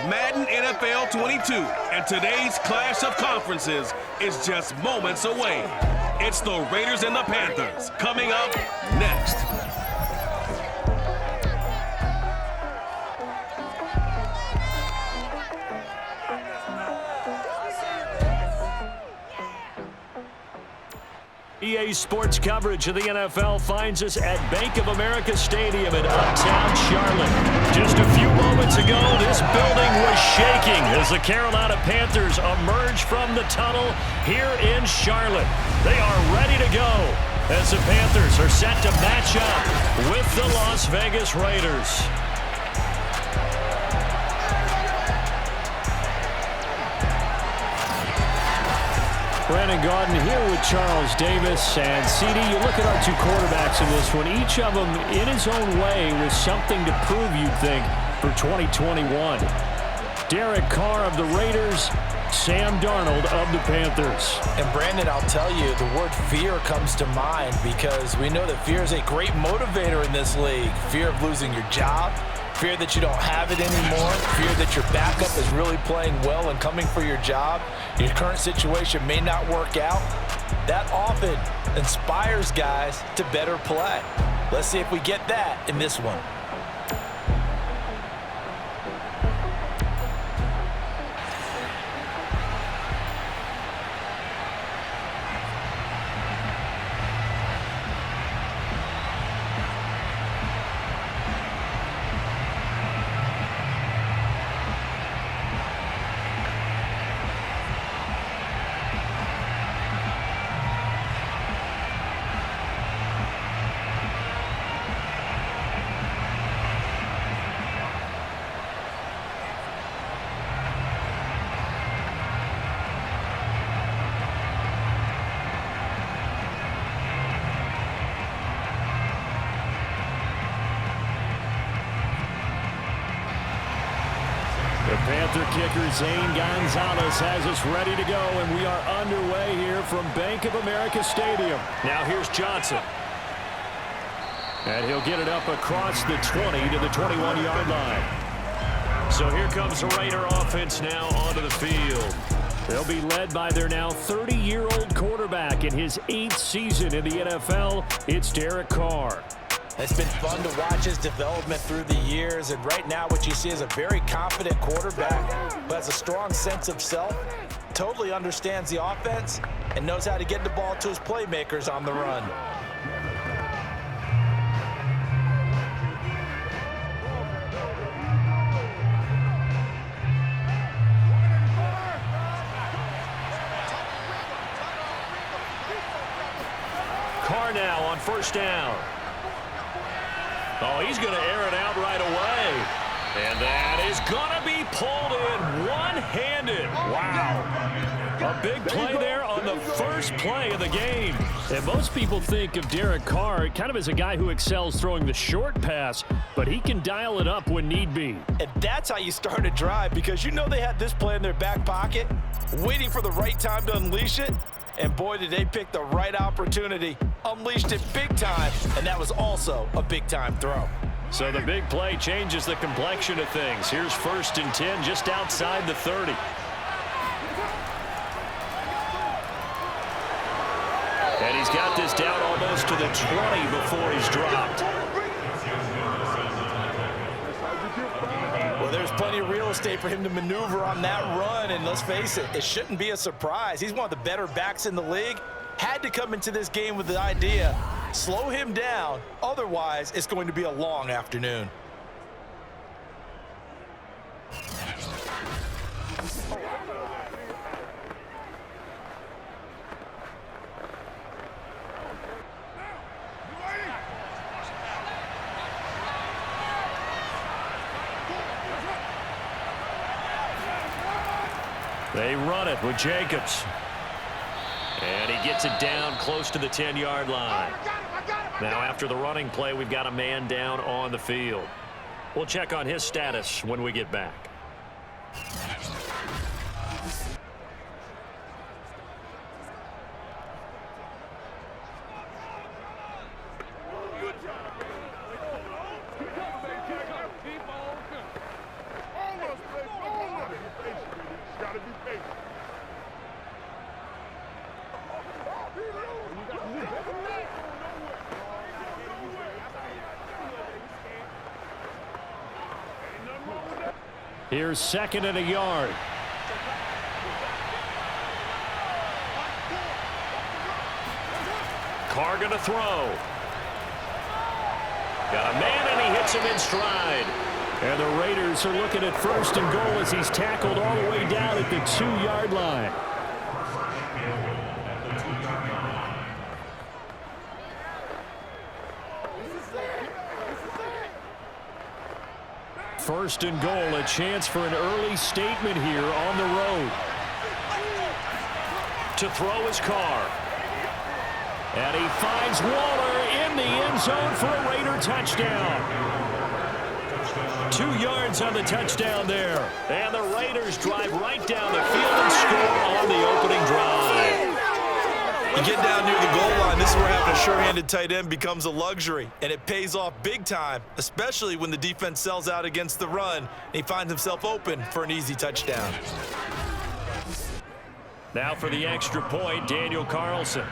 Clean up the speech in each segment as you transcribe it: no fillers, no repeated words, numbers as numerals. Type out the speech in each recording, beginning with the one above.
Madden NFL 22, and today's clash of conferences is just moments away. It's the Raiders and the Panthers coming up next. EA Sports coverage of the NFL finds us at Bank of America Stadium in uptown Charlotte. Just a few moments ago, this building was shaking as the Carolina Panthers emerge from the tunnel here in Charlotte. They are ready to go as the Panthers are set to match up with the Las Vegas Raiders. Brandon Gaudin here with Charles Davis. And CD, you look at our two quarterbacks in this one. Each of them, in his own way, with something to prove, you'd think, for 2021. Derek Carr of the Raiders, Sam Darnold of the Panthers. And Brandon, I'll tell you, the word fear comes to mind because we know that fear is a great motivator in this league. Fear of losing your job, fear that you don't have it anymore, fear that your backup is really playing well and coming for your job. Your current situation may not work out. That often inspires guys to better play. Let's see if we get that in this one. The Panther kicker, Zane Gonzalez, has us ready to go, and we are underway here from Bank of America Stadium. Now here's Johnson. And he'll get it up across the 20 to the 21-yard line. So here comes the Raider offense now onto the field. They'll be led by their now 30-year-old quarterback in his 8th season in the NFL. It's Derek Carr. It's been fun to watch his development through the years, and right now what you see is a very confident quarterback who has a strong sense of self, totally understands the offense, and knows how to get the ball to his playmakers on the run. Carr now on first down. Oh, he's going to air it out right away. And that is going to be pulled in one-handed. Wow. A big play there on the first play of the game. And most people think of Derek Carr kind of as a guy who excels throwing the short pass, but he can dial it up when need be. And that's how you start a drive, because you know they had this play in their back pocket, waiting for the right time to unleash it. And boy, did they pick the right opportunity, unleashed it big time, and that was also a big-time throw. So the big play changes the complexion of things. Here's 1st and 10 just outside the 30. And he's got this down almost to the 20 before he's dropped. Well, there's plenty of real estate for him to maneuver on that run, and let's face it, it shouldn't be a surprise. He's one of the better backs in the league. Had to come into this game with the idea, slow him down, otherwise it's going to be a long afternoon. They run it with Jacobs. And he gets it down close to the 10-yard line. Now after the running play, we've got a man down on the field. We'll check on his status when we get back. Here's 2nd and a yard. Carr going to throw. Got a man, and he hits him in stride. And the Raiders are looking at 1st and goal as he's tackled all the way down at the 2-yard line. First and goal, a chance for an early statement here on the road. To throw is Carr. And he finds Waller in the end zone for a Raider touchdown. 2 yards on the touchdown there. And the Raiders drive right down the field and score on the opening drive. You get down near the goal line, this is where having a sure-handed tight end becomes a luxury, and it pays off big time, especially when the defense sells out against the run, and he finds himself open for an easy touchdown. Now for the extra point, Daniel Carlson.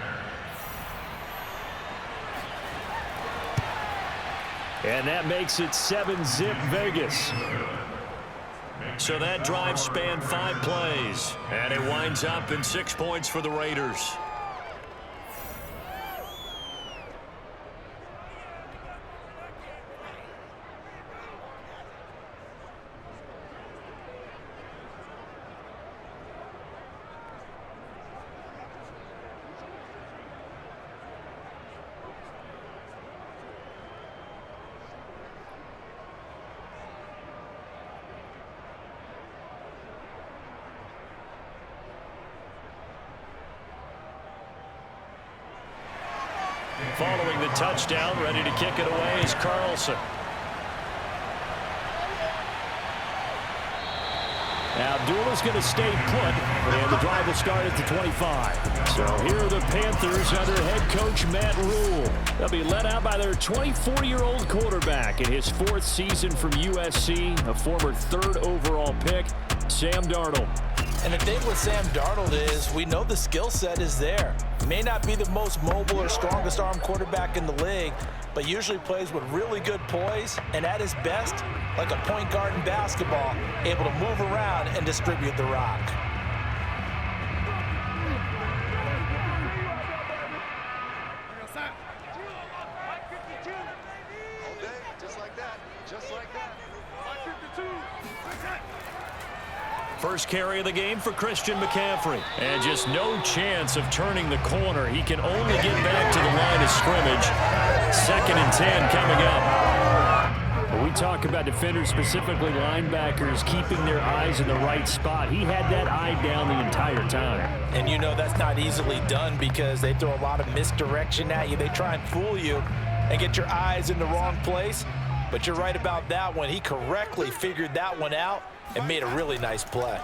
And that makes it 7-zip Vegas. So that drive spanned 5 plays, and it winds up in 6 points for the Raiders. Following the touchdown, ready to kick it away is Carlson. Now Abdullah's going to stay put, and the drive will start at the 25. So here are the Panthers under head coach Matt Rule. They'll be led out by their 24-year-old quarterback in his 4th season from USC, a former 3rd overall pick, Sam Darnold. And the thing with Sam Darnold is we know the skill set is there. May not be the most mobile or strongest arm quarterback in the league, but usually plays with really good poise and at his best, like a point guard in basketball, able to move around and distribute the rock. First carry of the game for Christian McCaffrey. And just no chance of turning the corner. He can only get back to the line of scrimmage. 2nd and 10 coming up. When we talk about defenders, specifically linebackers, keeping their eyes in the right spot, he had that eye down the entire time. And you know that's not easily done because they throw a lot of misdirection at you. They try and fool you and get your eyes in the wrong place. But you're right about that one. He correctly figured that one out and made a really nice play.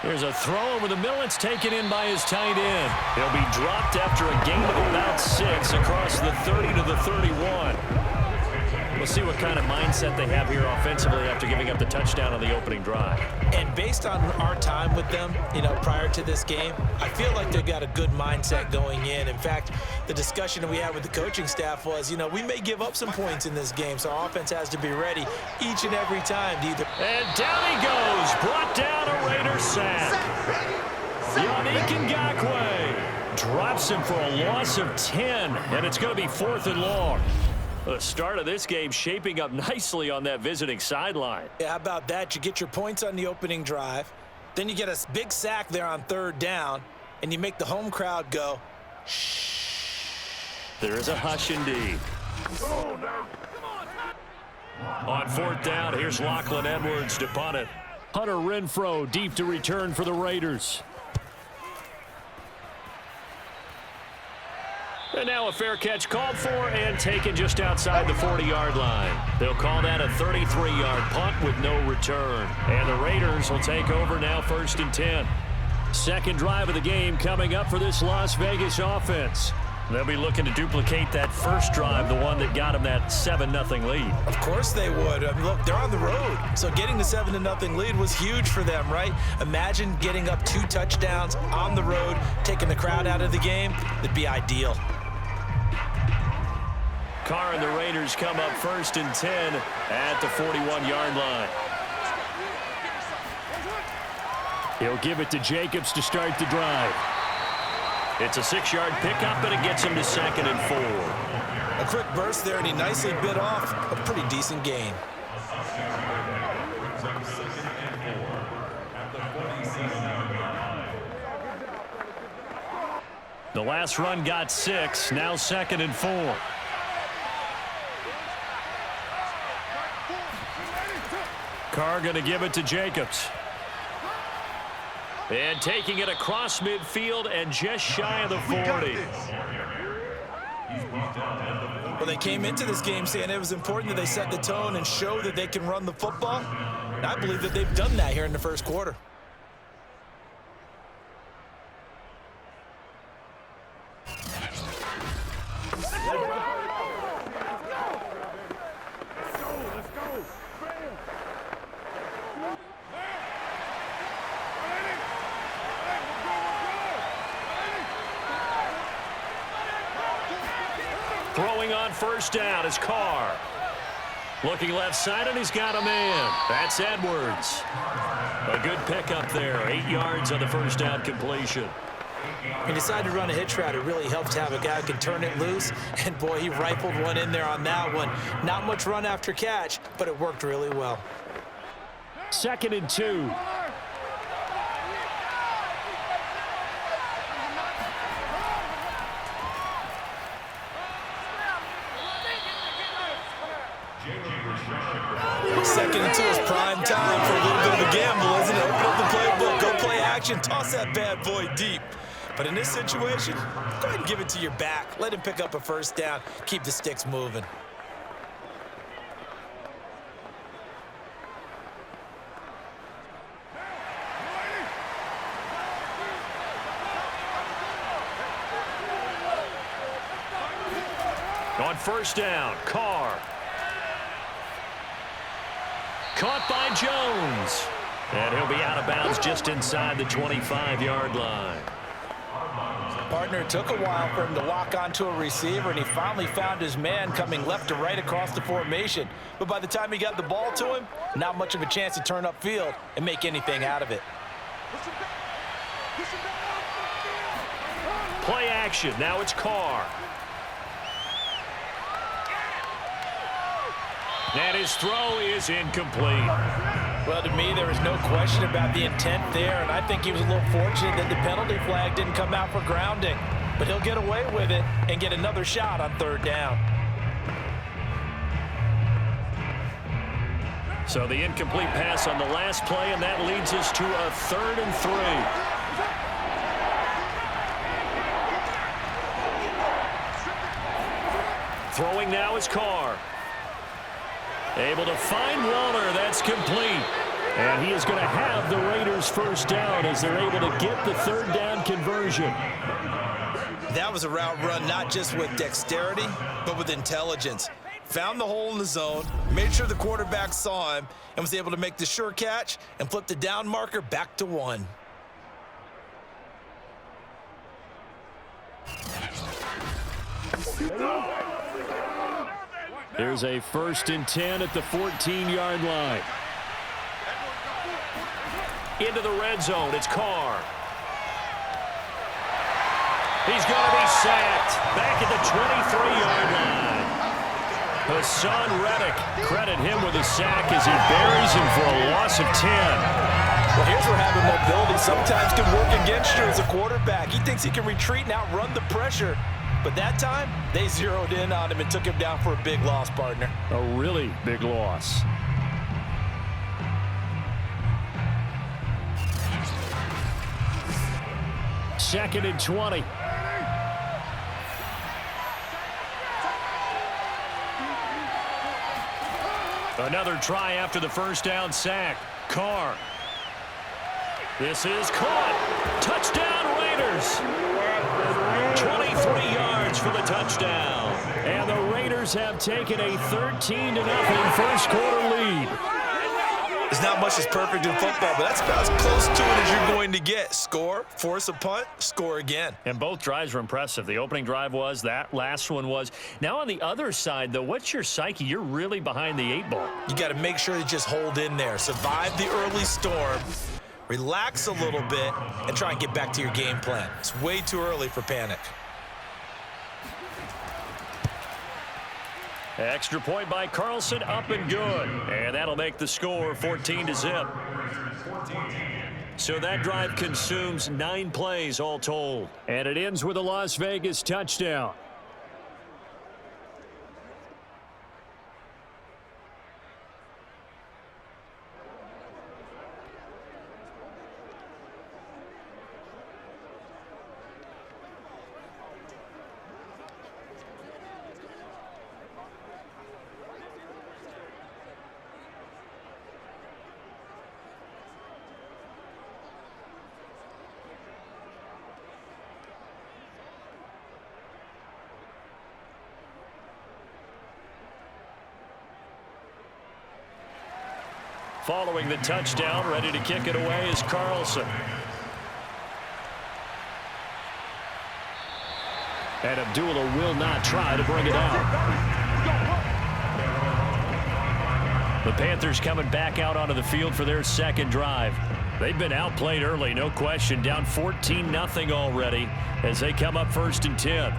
Here's a throw over the middle. It's taken in by his tight end. He'll be dropped after a gain of about 6 across the 30 to the 31. We'll see what kind of mindset they have here offensively after giving up the touchdown on the opening drive. And based on our time with them, prior to this game, I feel like they've got a good mindset going in. In fact, the discussion that we had with the coaching staff was, we may give up some points in this game, so our offense has to be ready each and every time to either. And down he goes, brought down a Raiders sack. Yannick Ngakoue drops him for a loss of 10, and it's going to be 4th and long. The start of this game shaping up nicely on that visiting sideline. Yeah, how about that? You get your points on the opening drive, then you get a big sack there on 3rd down, and you make the home crowd go, shh. There is a hush indeed. On 4th down, here's Lachlan Edwards to punt it. Hunter Renfrow deep to return for the Raiders. And now a fair catch called for and taken just outside the 40-yard line. They'll call that a 33-yard punt with no return. And the Raiders will take over now 1st and 10. Second drive of the game coming up for this Las Vegas offense. They'll be looking to duplicate that first drive, the one that got them that 7-0 lead. Of course they would. I mean, look, they're on the road, so getting the 7-0 lead was huge for them, right? Imagine getting up 2 touchdowns on the road, taking the crowd out of the game. It'd be ideal. Carr and the Raiders come up 1st and 10 at the 41-yard line. He'll give it to Jacobs to start the drive. It's a 6-yard pickup, and it gets him to 2nd and 4. A quick burst there, and he nicely bit off a pretty decent gain. The last run got 6, now 2nd and 4. Carr going to give it to Jacobs. And taking it across midfield and just shy of the 40. Well, they came into this game saying it was important that they set the tone and show that they can run the football. And I believe that they've done that here in the first quarter. Throwing on 1st down is Carr. Looking left side, and he's got a man. That's Edwards. A good pickup there. 8 yards on the 1st down completion. He decided to run a hitch route. It really helped to have a guy who can turn it loose. And, boy, he rifled one in there on that one. Not much run after catch, but it worked really well. 2nd and 2. Second and 2 is prime time for a little bit of a gamble, isn't it? Open up the playbook, go play action, toss that bad boy deep. But in this situation, go ahead and give it to your back. Let him pick up a 1st down, keep the sticks moving. On 1st down, Carr. Caught by Jones. And he'll be out of bounds just inside the 25-yard line. Partner, it took a while for him to lock onto a receiver, and he finally found his man coming left to right across the formation. But by the time he got the ball to him, not much of a chance to turn upfield and make anything out of it. Play action. Now it's Carr. And his throw is incomplete. Well, to me, there was no question about the intent there, and I think he was a little fortunate that the penalty flag didn't come out for grounding. But he'll get away with it and get another shot on 3rd down. So the incomplete pass on the last play, and that leads us to a 3rd and 3. Throwing now is Carr. Able to find Waller. That's complete. And he is going to have the Raiders' 1st down as they're able to get the 3rd down conversion. That was a route run not just with dexterity, but with intelligence. Found the hole in the zone, made sure the quarterback saw him, and was able to make the sure catch and flip the down marker back to 1. Here's a 1st and 10 at the 14-yard line. Into the red zone, it's Carr. He's going to be sacked back at the 23-yard line. Hassan Reddick, credit him with a sack as he buries him for a loss of 10. Well, here's where having mobility sometimes can work against you as a quarterback. He thinks he can retreat and outrun the pressure. But that time, they zeroed in on him and took him down for a big loss, partner. A really big loss. Second and 20. Another try after the 1st down sack. Carr. This is caught. Touchdown, Raiders. 23 yards for the touchdown. And the Raiders have taken a 13-0 first quarter lead. There's not much that's perfect in football, but that's about as close to it as you're going to get. Score, force a punt, score again. And both drives were impressive. The opening drive was, that last one was. Now on the other side, though, what's your psyche? You're really behind the 8-ball. You got to make sure you just hold in there. Survive the early storm, relax a little bit, and try and get back to your game plan. It's way too early for panic. Extra point by Carlson, up and good. And that'll make the score 14-0. So that drive consumes 9 plays all told. And it ends with a Las Vegas touchdown. Following the touchdown, ready to kick it away is Carlson. And Abdullah will not try to bring it out. The Panthers coming back out onto the field for their second drive. They've been outplayed early, no question. Down 14-0 already as they come up 1st and 10.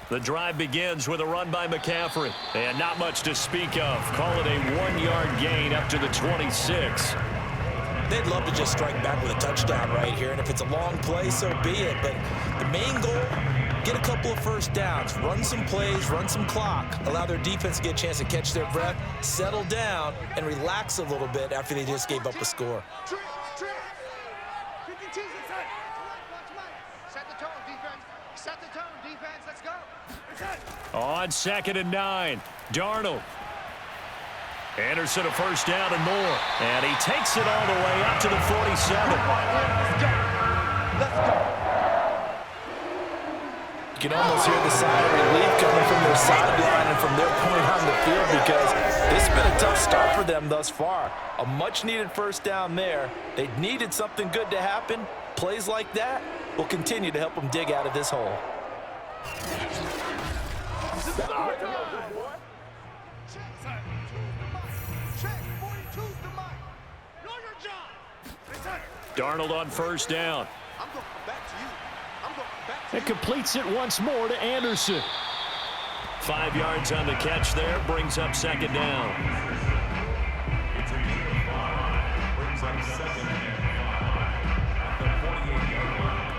The drive begins with a run by McCaffrey. And not much to speak of. Call it a 1-yard gain up to the 26. They'd love to just strike back with a touchdown right here. And if it's a long play, so be it. But the main goal, get a couple of first downs. Run some plays, run some clock. Allow their defense to get a chance to catch their breath, settle down, and relax a little bit after they just gave up a score. On 2nd and 9, Darnold. Anderson a first down and more. And he takes it all the way up to the 47. You can almost hear the sigh of relief coming from their sideline and from their point on the field because this has been a tough start for them thus far. A much-needed first down there. They needed something good to happen. Plays like that will continue to help them dig out of this hole. Darnold on first down. It completes it once more to Anderson. 5 yards on the catch there, brings up 2nd down. Brings up 2nd and 5 at the 48-yard line.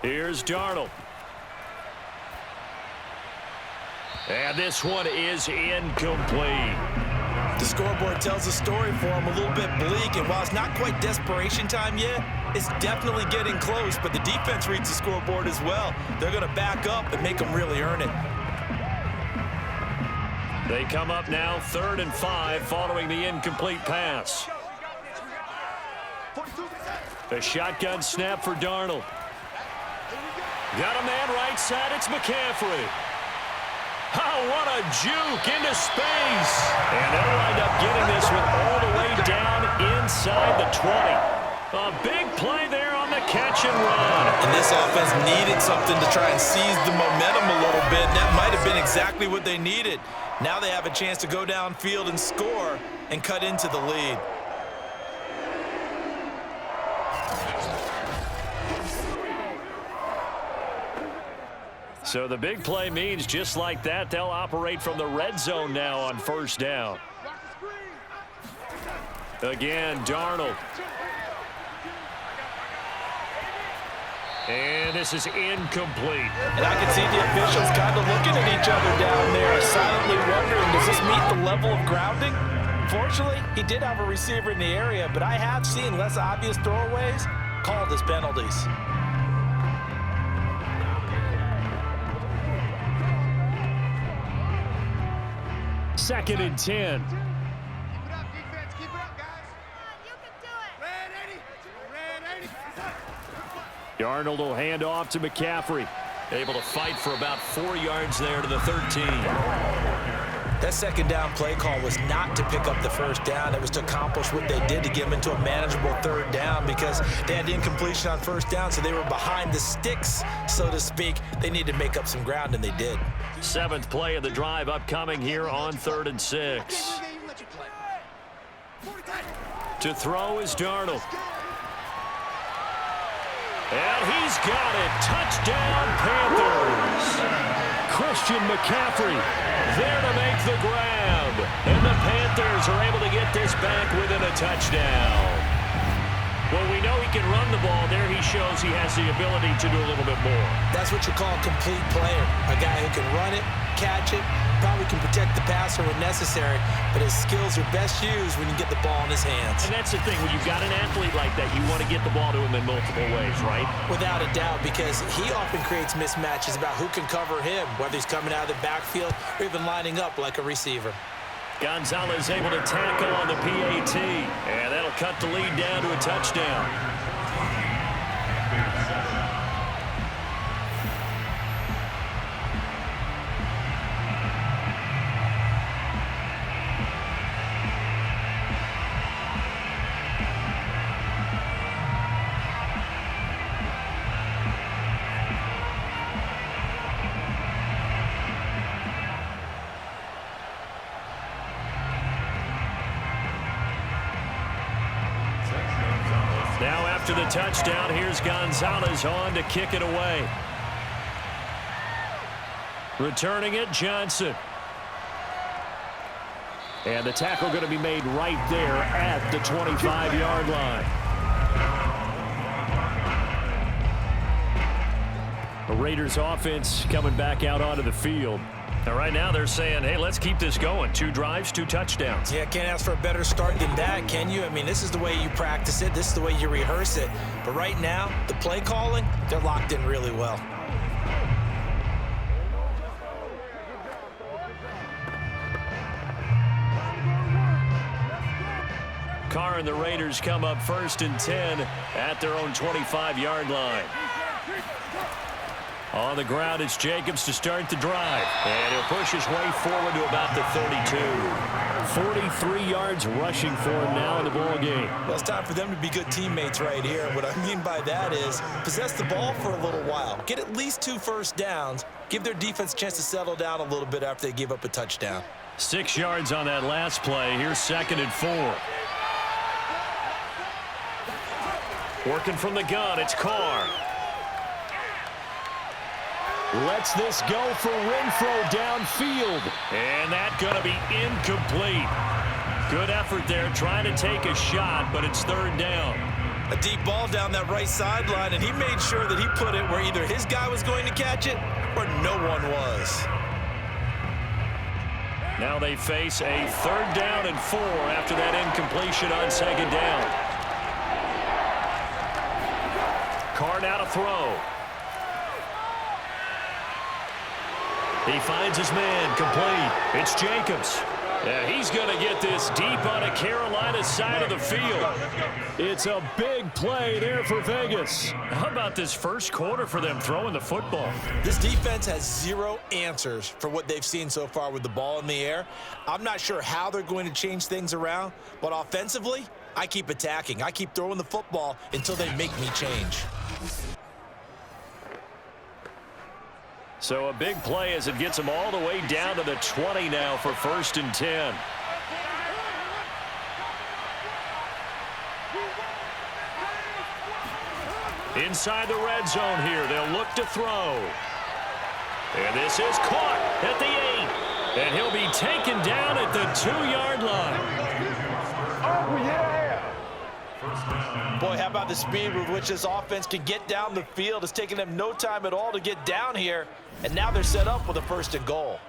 Here's Darnold. And this one is incomplete. The scoreboard tells a story for him, a little bit bleak, and while it's not quite desperation time yet, it's definitely getting close, but the defense reads the scoreboard as well. They're going to back up and make them really earn it. They come up now 3rd and 5 following the incomplete pass. The shotgun snap for Darnold. Got a man right side, it's McCaffrey. Oh, what a juke into space. And they'll wind up getting this one all the way down inside the 20. A big play there on the catch and run. And this offense needed something to try and seize the momentum a little bit. And that might have been exactly what they needed. Now they have a chance to go downfield and score and cut into the lead. So the big play means just like that, they'll operate from the red zone now on first down. Again, Darnold. And this is incomplete. And I can see the officials kind of looking at each other down there, silently wondering, does this meet the level of grounding? Fortunately, he did have a receiver in the area, but I have seen less obvious throwaways called as penalties. Second and 10. Keep it up, defense. Keep it up, guys. You can do it. Red 80. Darnold will hand off to McCaffrey. Able to fight for about 4 yards there to the 13. That second down play call was not to pick up the first down. It was to accomplish what they did to get them into a manageable third down because they had the incompletion on first down, so they were behind the sticks, so to speak. They needed to make up some ground, and they did. 7th play of the drive upcoming here on 3rd and 6. To throw is Darnold. And he's got it. Touchdown, Panthers. Christian McCaffrey there to make the grab. And the Panthers are able to get this back within a touchdown. Well, we know he can run the ball. There he shows he has the ability to do a little bit more. That's what you call a complete player. A guy who can run it, catch it, probably can protect the passer when necessary, but his skills are best used when you get the ball in his hands. And that's the thing. When you've got an athlete like that, you want to get the ball to him in multiple ways, right? Without a doubt, because he often creates mismatches about who can cover him, whether he's coming out of the backfield or even lining up like a receiver. Gonzalez able to tackle on the PAT, and that'll cut the lead down to a touchdown. Now after the touchdown, here's Gonzalez on to kick it away. Returning it, Johnson. And the tackle going to be made right there at the 25-yard line. The Raiders offense coming back out onto the field. And right now they're saying, hey, let's keep this going. 2 drives, 2 touchdowns. Yeah, can't ask for a better start than that, can you? I mean, this is the way you practice it. This is the way you rehearse it. But right now, the play calling, they're locked in really well. Carr and the Raiders come up 1st and 10 at their own 25-yard line. On the ground, it's Jacobs to start the drive. And he'll push his way forward to about the 32. 43 yards rushing for him now in the ball game. Well, it's time for them to be good teammates right here. What I mean by that is possess the ball for a little while. Get at least 2 first downs. Give their defense a chance to settle down a little bit after they give up a touchdown. 6 yards on that last play. Here's 2nd and 4. Working from the gun, it's Carr. Lets this go for Renfro downfield. And that's going to be incomplete. Good effort there trying to take a shot, but it's 3rd down. A deep ball down that right sideline, and he made sure that he put it where either his guy was going to catch it or no one was. Now they face a 3rd down and 4 after that incompletion on 2nd down. Carr now to throw. He finds his man, complete. It's Jacobs. Yeah, he's going to get this deep on a Carolina side of the field. It's a big play there for Vegas. How about this first quarter for them throwing the football? This defense has 0 answers for what they've seen so far with the ball in the air. I'm not sure how they're going to change things around, but offensively, I keep attacking. I keep throwing the football until they make me change. So a big play as it gets them all the way down to the 20 now for 1st and 10. Inside the red zone here, they'll look to throw. And this is caught at the 8. And he'll be taken down at the 2-yard line. Boy, how about the speed with which this offense can get down the field? It's taking them no time at all to get down here, and now they're set up with a 1st and goal.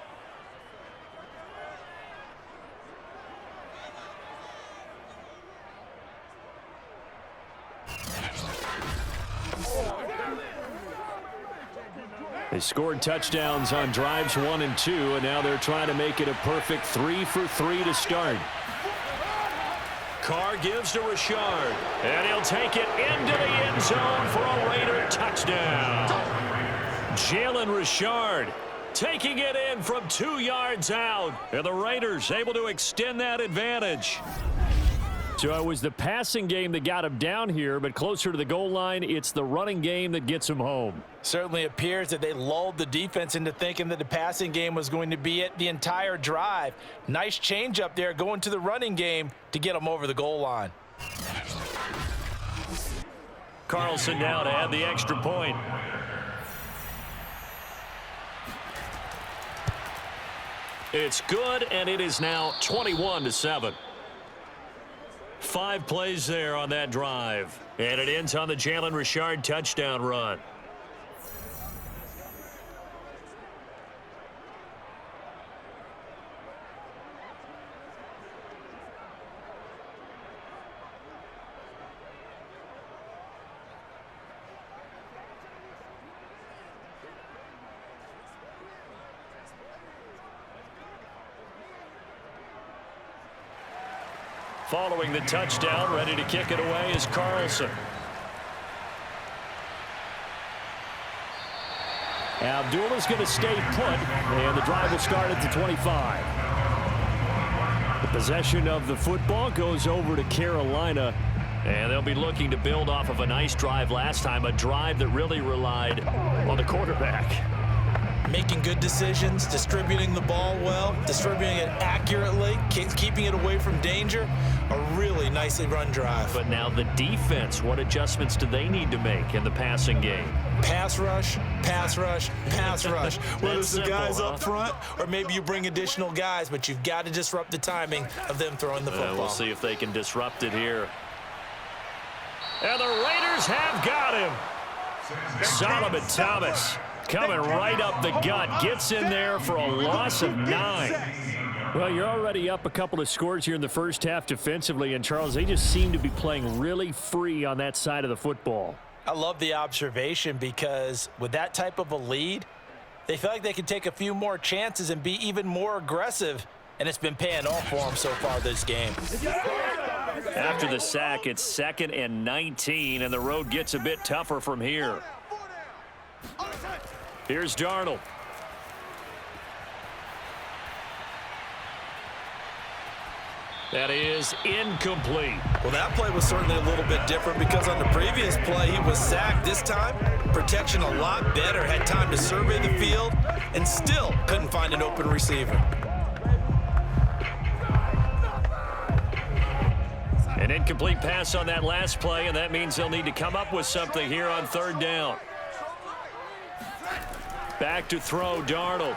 They scored touchdowns on drives 1 and 2, and now they're trying to make it a perfect 3 for 3 to start. Carr gives to Richard, and he'll take it into the end zone for a Raider touchdown. Jalen Richard taking it in from 2 yards out, and the Raiders able to extend that advantage. So it was the passing game that got him down here, but closer to the goal line, it's the running game that gets him home. Certainly appears that they lulled the defense into thinking that the passing game was going to be it the entire drive. Nice change up there going to the running game to get them over the goal line. Carlson now to add the extra point. It's good, and it is now 21-7. 5 plays there on that drive. And it ends on the Jalen Richard touchdown run. Following the touchdown, ready to kick it away is Carlson. Abdullah's going to stay put, and the drive will start at the 25. The possession of the football goes over to Carolina, and they'll be looking to build off of a nice drive last time, a drive that really relied on the quarterback. Making good decisions, distributing the ball well, distributing it accurately, keeping it away from danger. A really nicely run drive. But now the defense, what adjustments do they need to make in the passing game? Pass rush, pass rush, pass rush. Whether it's the guys up front or maybe you bring additional guys, but you've got to disrupt the timing of them throwing the football. We'll see if they can disrupt it here. And the Raiders have got him. Solomon Thomas coming right up the gut, gets in there for a loss of 9. Well, you're already up a couple of scores here in the first half defensively, and Charles, they just seem to be playing really free on that side of the football. I love the observation because with that type of a lead, they feel like they can take a few more chances and be even more aggressive, and it's been paying off for them so far this game. After the sack, it's 2nd and 19, and the road gets a bit tougher from here. Here's Darnold. That is incomplete. Well, that play was certainly a little bit different because on the previous play, he was sacked. This time, protection a lot better. Had time to survey the field and still couldn't find an open receiver. An incomplete pass on that last play, and that means they'll need to come up with something here on 3rd down. Back to throw, Darnold.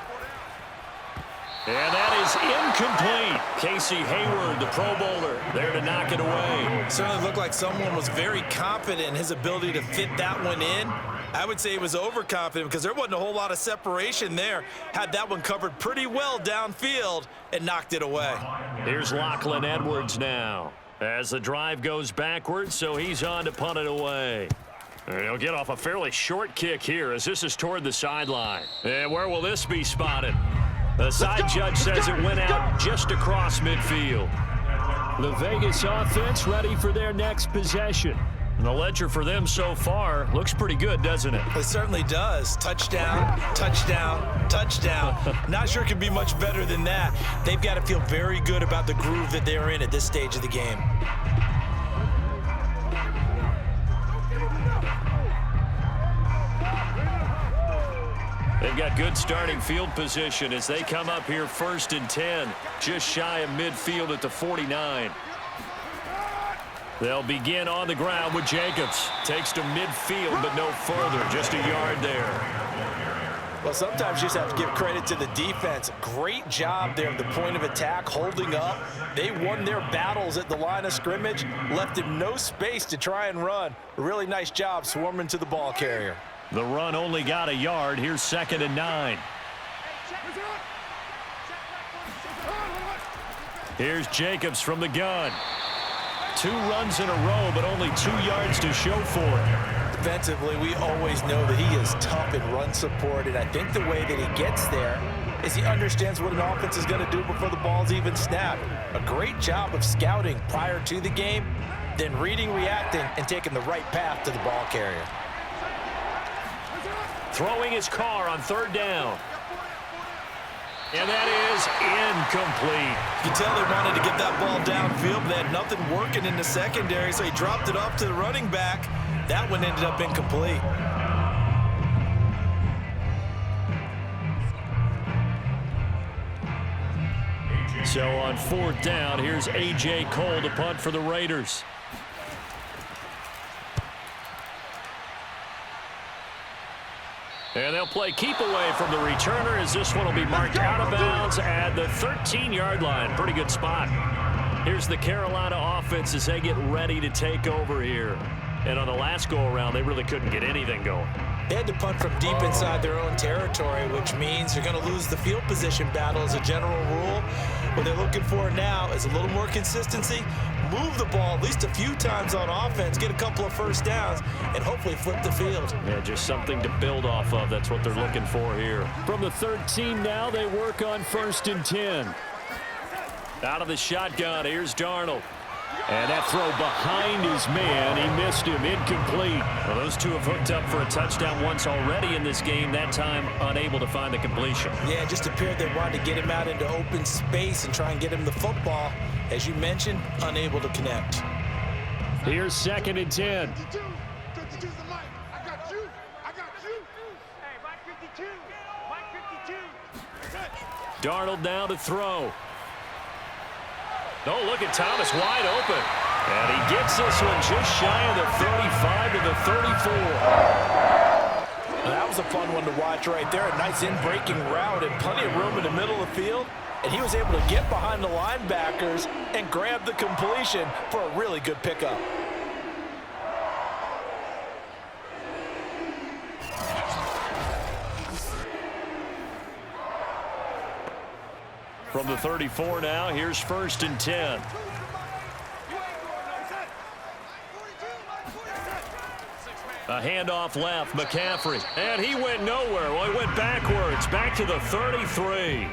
And that is incomplete. Casey Hayward, the Pro Bowler, there to knock it away. Certainly looked like someone was very confident in his ability to fit that one in. I would say he was overconfident because there wasn't a whole lot of separation there. Had that one covered pretty well downfield and knocked it away. Here's Lachlan Edwards now as the drive goes backwards, so he's on to punt it away. And he'll get off a fairly short kick here as this is toward the sideline. And where will this be spotted? The side judge says it went out just across midfield. The Vegas offense ready for their next possession. And the ledger for them so far looks pretty good, doesn't it? It certainly does. Touchdown, touchdown, touchdown. Not sure it can be much better than that. They've got to feel very good about the groove that they're in at this stage of the game. They've got good starting field position as they come up here 1st and 10, just shy of midfield at the 49. They'll begin on the ground with Jacobs. Takes to midfield, but no further, just a yard there. Well, sometimes you just have to give credit to the defense. Great job there at the point of attack, holding up. They won their battles at the line of scrimmage, left him no space to try and run. A really nice job swarming to the ball carrier. The run only got a yard. Here's 2nd and 9. Here's Jacobs from the gun. 2 runs in a row, but only 2 yards to show for it. Defensively, we always know that he is tough in run support, and I think the way that he gets there is he understands what an offense is going to do before the ball's even snapped. A great job of scouting prior to the game, then reading, reacting, and taking the right path to the ball carrier. Throwing his Carr on 3rd down. And that is incomplete. You can tell they wanted to get that ball downfield, but they had nothing working in the secondary, so he dropped it off to the running back. That one ended up incomplete. So on 4th down, here's A.J. Cole to punt for the Raiders. And they'll play keep away from the returner as this one will be marked out of bounds at the 13-yard line. Pretty good spot. Here's the Carolina offense as they get ready to take over here. And on the last go-around, they really couldn't get anything going. They had to punt from deep inside their own territory, which means you're going to lose the field position battle as a general rule. What they're looking for now is a little more consistency, move the ball at least a few times on offense, get a couple of first downs, and hopefully flip the field. Yeah, just something to build off of. That's what they're looking for here. From the 13 now, they work on 1st and 10. Out of the shotgun, here's Darnold. And that throw behind his man, he missed him, incomplete. Well, those two have hooked up for a touchdown once already in this game, that time unable to find the completion. Yeah, it just appeared they wanted to get him out into open space and try and get him the football. As you mentioned, unable to connect. Here's 2nd and 10. 52. 52's the mic. I got you. I got you. Hey, Mike 52. Mike 52. Darnold now to throw. Oh, look at Thomas wide open. And he gets this one just shy of the 35 to the 34. That was a fun one to watch right there. A nice in-breaking route and plenty of room in the middle of the field. And he was able to get behind the linebackers and grab the completion for a really good pickup. From the 34 now, here's 1st and 10. A handoff left, McCaffrey. And he went nowhere. Well, he went backwards, back to the 33.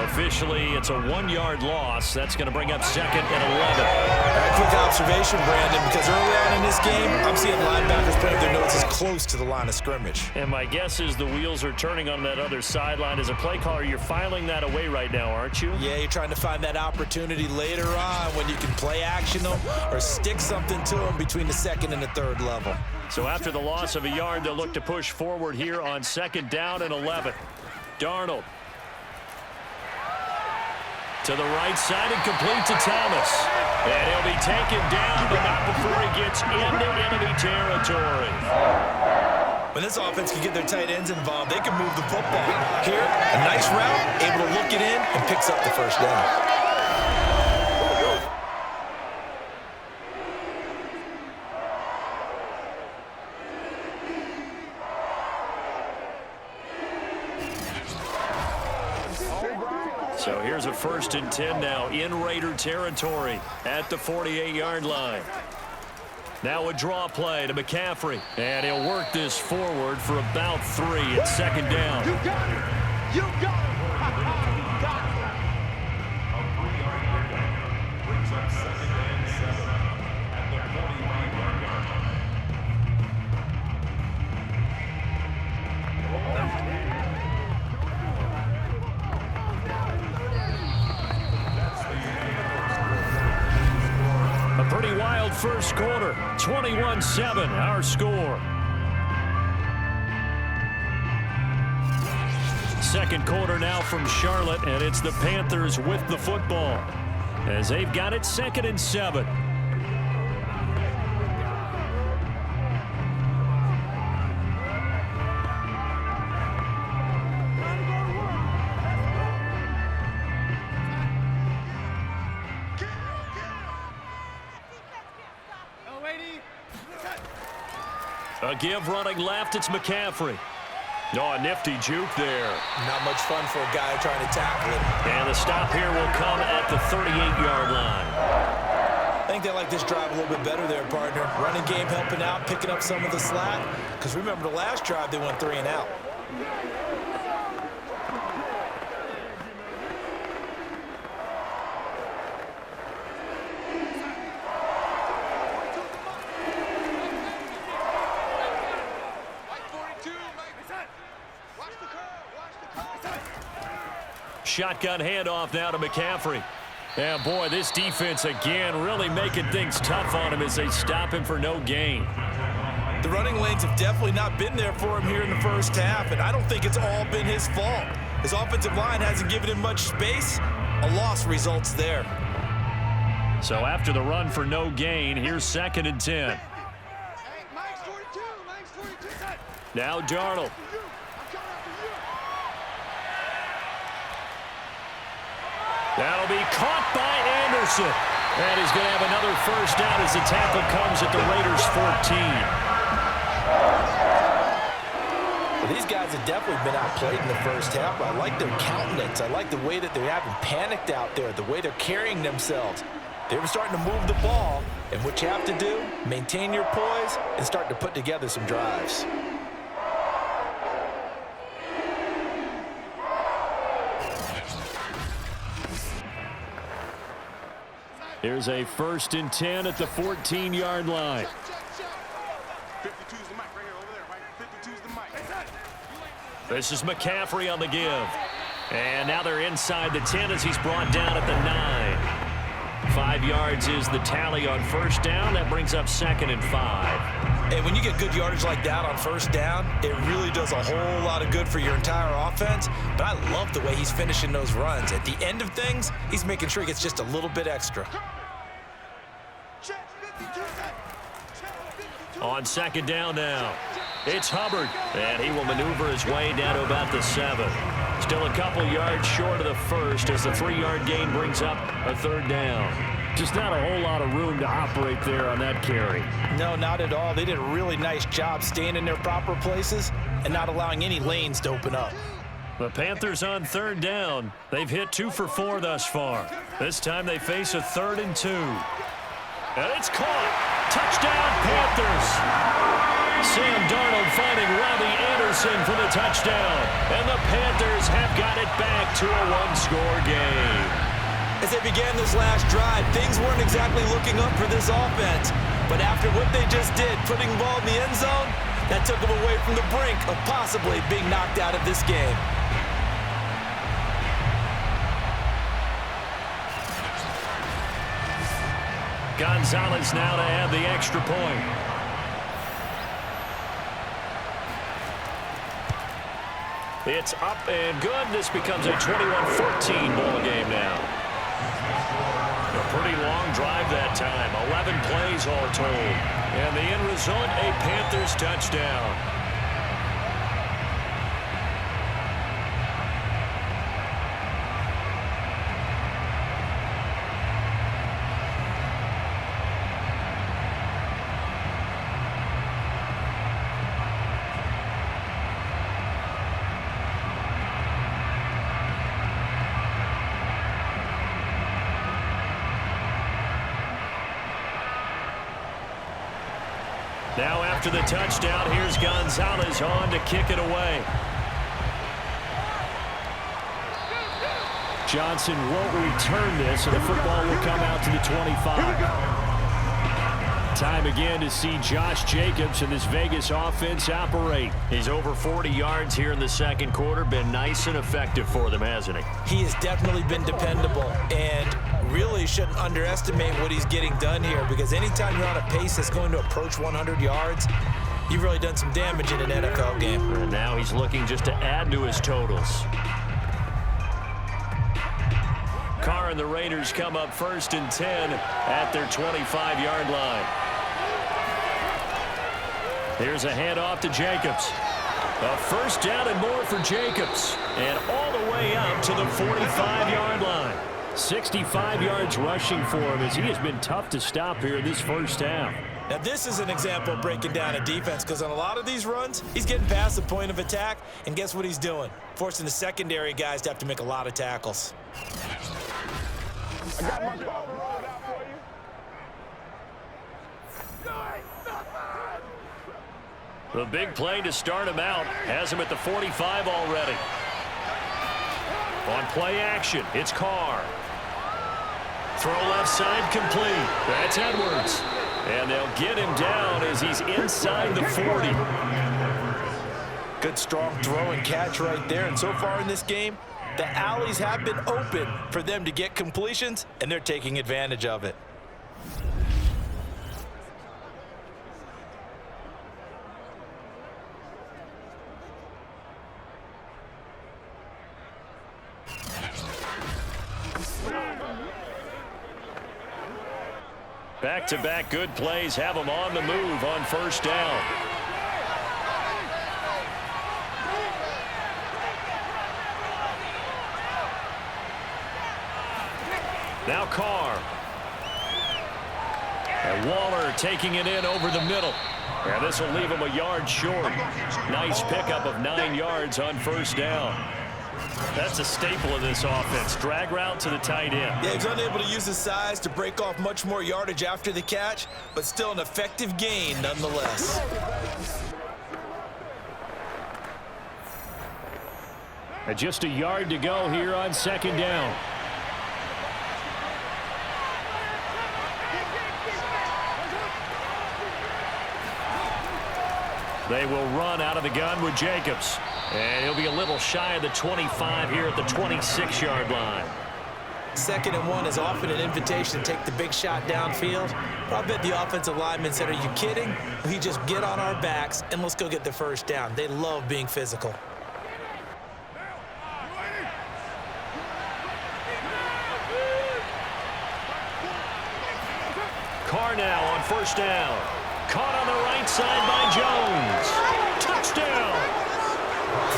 Officially, it's a 1-yard loss. That's going to bring up 2nd and 11. Quick observation, Brandon, because early on in this game, I'm seeing linebackers putting their noses close to the line of scrimmage. And my guess is the wheels are turning on that other sideline. As a play caller, you're filing that away right now, aren't you? Yeah, you're trying to find that opportunity later on when you can play action them or stick something to them between the 2nd and the 3rd level. So after the loss of a yard, they'll look to push forward here on 2nd down and 11. Darnold. To the right side and complete to Thomas. And he'll be taken down, but not before he gets into enemy territory. When this offense can get their tight ends involved, they can move the football. Here, a nice route, able to look it in, and picks up the 1st down. So here's a 1st and 10 now in Raider territory at the 48-yard line. Now a draw play to McCaffrey. And he'll work this forward for about 3 at 2nd down. You got it. You got it. You got it. A 3-yard gain brings up 2nd and 7 at the 49-yard line. A pretty wild first quarter. 21-7, our score. Second quarter now from Charlotte, and it's the Panthers with the football as they've got it 2nd and 7. A give running left, it's McCaffrey. Oh, a nifty juke there. Not much fun for a guy trying to tackle it. And the stop here will come at the 38-yard line. I think they like this drive a little bit better there, partner. Running game helping out, picking up some of the slack. Because remember the last drive, they went 3 and out. Shotgun handoff now to McCaffrey. And boy, this defense again really making things tough on him as they stop him for no gain. The running lanes have definitely not been there for him here in the first half, and I don't think it's all been his fault. His offensive line hasn't given him much space. A loss results there. So after the run for no gain, here's 2nd and 10. Now Darnold. That'll be caught by Anderson. And he's going to have another first down as the tackle comes at the Raiders' 14. Well, these guys have definitely been outplayed in the first half. I like their countenance. I like the way that they're having panicked out there, the way they're carrying themselves. They were starting to move the ball, and what you have to do, maintain your poise and start to put together some drives. Here's a 1st and 10 at the 14-yard line. 52's the mic right here over there, Mike. 52's the mic. This is McCaffrey on the give. And now they're inside the 10 as he's brought down at the 9. 5 yards is the tally on first down. That brings up 2nd and 5. And when you get good yardage like that on first down, it really does a whole lot of good for your entire offense. But I love the way he's finishing those runs. At the end of things, he's making sure he gets just a little bit extra. On 2nd down now, it's Hubbard. And he will maneuver his way down to about the 7. Still a couple yards short of the first as the 3-yard gain brings up a 3rd down. Just not a whole lot of room to operate there on that carry. No, not at all. They did a really nice job staying in their proper places and not allowing any lanes to open up. The Panthers on 3rd down. They've hit 2 for 4 thus far. This time they face a 3rd and 2. And it's caught. Touchdown, Panthers. Sam Darnold finding Robbie Anderson for the touchdown. And the Panthers have got it back to a 1-score game. As they began this last drive, things weren't exactly looking up for this offense. But after what they just did, putting the ball in the end zone, that took them away from the brink of possibly being knocked out of this game. Gonzalez now to add the extra point. It's up and good. This becomes a 21-14 ball game now. A pretty long drive that time. 11 plays all told. And the end result, a Panthers touchdown. Now after the touchdown, here's Gonzalez on to kick it away. Johnson won't return this, and the football will come out to the 25. Time again to see Josh Jacobs and this Vegas offense operate. He's over 40 yards here in the second quarter. Been nice and effective for them, hasn't he? He has definitely been dependable, and really shouldn't underestimate what he's getting done here, because anytime you're on a pace that's going to approach 100 yards, you've really done some damage in an NFL game. And now he's looking just to add to his totals. Carr and the Raiders come up 1st and 10 at their 25-yard line. Here's a handoff to Jacobs. A first down and more for Jacobs. And all the way up to the 45-yard line. 65 yards rushing for him as he has been tough to stop here in this first half. Now, this is an example of breaking down a defense because on a lot of these runs, he's getting past the point of attack, and guess what he's doing? Forcing the secondary guys to have to make a lot of tackles. I got my cover rolled out for you. The big play to start him out has him at the 45 already. On play action, it's Carr. Throw left side complete. That's Edwards. And they'll get him down as he's inside the 40. Good strong throw and catch right there. And so far in this game, the alleys have been open for them to get completions, and they're taking advantage of it. Back-to-back good plays have him on the move on first down. Now Carr. And Waller taking it in over the middle. And this will leave him a yard short. Nice pickup of 9 yards on first down. That's a staple of this offense. Drag route to the tight end. Yeah, he's unable to use his size to break off much more yardage after the catch, but still an effective gain nonetheless. And just a yard to go here on second down. They will run out of the gun with Jacobs. And he'll be a little shy of the 25 here at the 26-yard line. 2nd and 1 is often an invitation to take the big shot downfield. But I bet the offensive lineman said, are you kidding? We just get on our backs and let's go get the first down. They love being physical. Carr now on first down. Caught on the right side by Jones. Touchdown!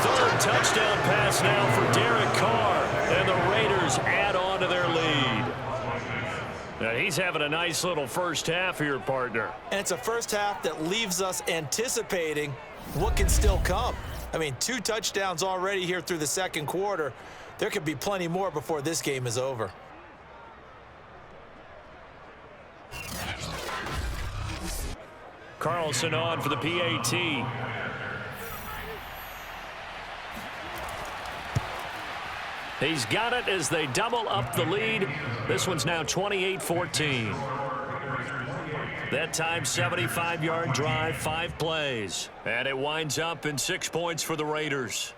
3rd touchdown pass now for Derek Carr. And the Raiders add on to their lead. Now he's having a nice little first half here, partner. And it's a first half that leaves us anticipating what can still come. I mean, 2 touchdowns already here through the 2nd quarter. There could be plenty more before this game is over. Carlson on for the PAT. He's got it as they double up the lead. This one's now 28-14. That time, 75-yard drive, 5 plays. And it winds up in 6 points for the Raiders.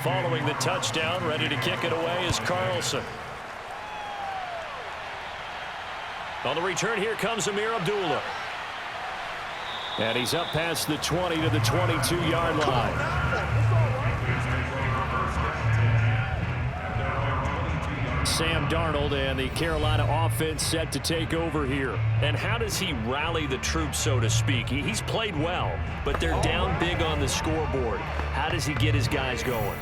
Following the touchdown, ready to kick it away is Carlson. On the return, here comes Amir Abdullah. And he's up past the 20 to the 22-yard line. Sam Darnold and the Carolina offense set to take over here. And how does he rally the troops, so to speak? He's played well, but they're down big on the scoreboard. How does he get his guys going?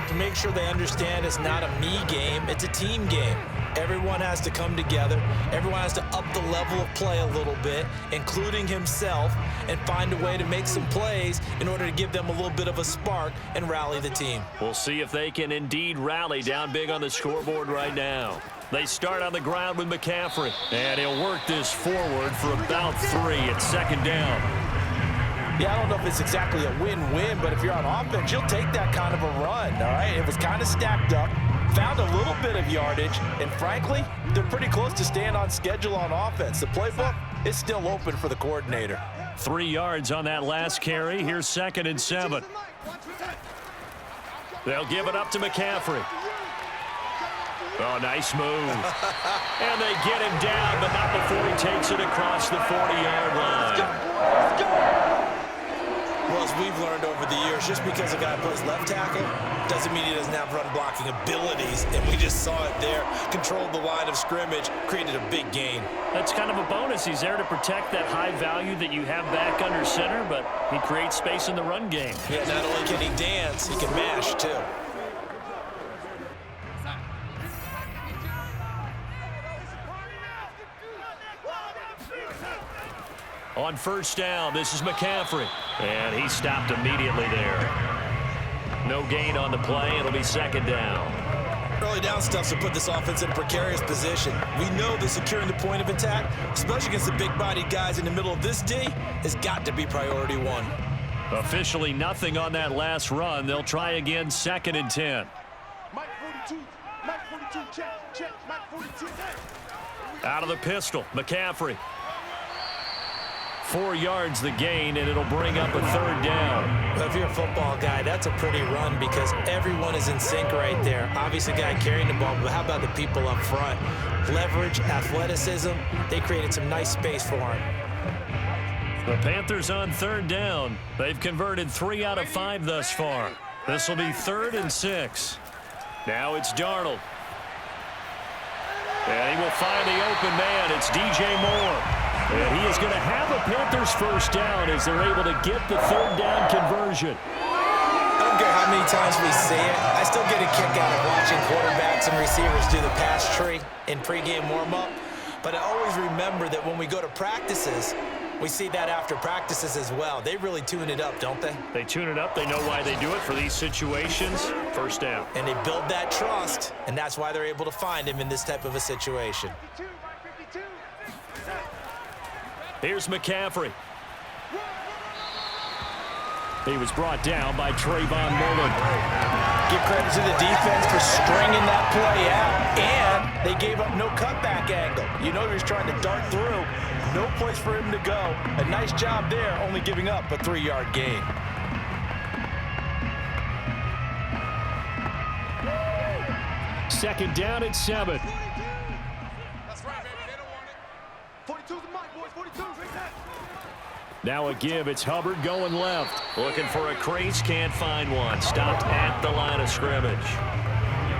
To make sure they understand it's not a me game, it's a team game. Everyone has to come together. Everyone has to up the level of play a little bit, including himself, and find a way to make some plays in order to give them a little bit of a spark and rally the team. We'll see if they can indeed rally down big on the scoreboard right now. They start on the ground with McCaffrey, and he'll work this forward for about 3 at 2nd down. Yeah, I don't know if it's exactly a win-win, but if you're on offense, you'll take that kind of a run, all right? It was kind of stacked up, found a little bit of yardage, and frankly, they're pretty close to staying on schedule on offense. The playbook is still open for the coordinator. 3 yards on that last carry. Here's 2nd and 7. They'll give it up to McCaffrey. Oh, nice move. And they get him down, but not before he takes it across the 40-yard line. Let's go! Well, as we've learned over the years, just because a guy plays left tackle doesn't mean he doesn't have run-blocking abilities, and we just saw it there. Controlled the line of scrimmage, created a big gain. That's kind of a bonus. He's there to protect that high value that you have back under center, but he creates space in the run game. Yeah, not only can he dance, he can mash, too. On first down, this is McCaffrey. And he stopped immediately there. No gain on the play. It'll be second down. Early down stuff to put this offense in a precarious position. We know that securing the point of attack, especially against the big-bodied guys in the middle of this D, has got to be priority one. Officially nothing on that last run. They'll try again, 2nd and 10. Mike 42. Mike 42. Check. Mike 42. Out of the pistol, McCaffrey. 4 yards the gain, and it'll bring up a third down. Well, if you're a football guy, that's a pretty run because everyone is in sync right there. Obviously, the guy carrying the ball, but how about the people up front? Leverage, athleticism, they created some nice space for him. The Panthers on third down. They've converted 3 out of 5 thus far. This will be 3rd and 6. Now it's Darnold. And he will find the open man. It's DJ Moore. And he is going to have a Panthers first down as they're able to get the third down conversion. I don't care how many times we see it. I still get a kick out of watching quarterbacks and receivers do the pass tree in pregame warm-up. But I always remember that when we go to practices, we see that after practices as well. They really tune it up, don't they? They tune it up. They know why they do it for these situations. First down. And they build that trust, and that's why they're able to find him in this type of a situation. 52. Mike 52. Here's McCaffrey. He was brought down by Trayvon Mullen. Give credit to the defense for stringing that play out, and they gave up no cutback angle. You know he was trying to dart through. No place for him to go. A nice job there, only giving up a 3-yard gain. Second down at 7. That's right, baby. They don't want it. 42's the mic, boys. 42. Right there. Now a give. It's Hubbard going left. Looking for a crease. Can't find one. Stopped at the line of scrimmage.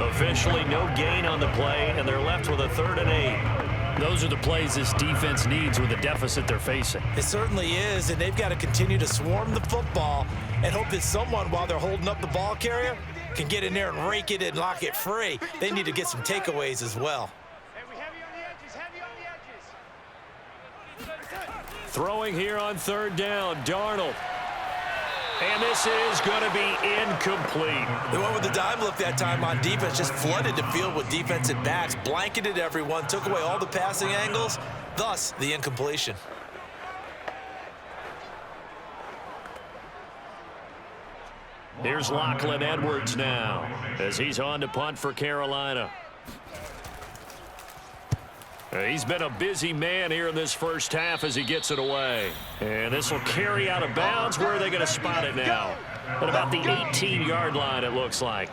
Officially no gain on the play, and they're left with a 3rd and 8. Those are the plays this defense needs with the deficit they're facing. It certainly is, and they've got to continue to swarm the football and hope that someone, while they're holding up the ball carrier, can get in there and rake it and lock it free. They need to get some takeaways as well. Hey, we heavy on the edges. Heavy on the edges. Throwing here on 3rd down, Darnold. And this is going to be incomplete. They went with the dime look that time on defense, just flooded the field with defensive backs, blanketed everyone, took away all the passing angles, thus the incompletion. Here's Lachlan Edwards now as he's on to punt for Carolina. He's been a busy man here in this first half as he gets it away. And this will carry out of bounds. Where are they going to spot it now? At about the 18-yard line, it looks like.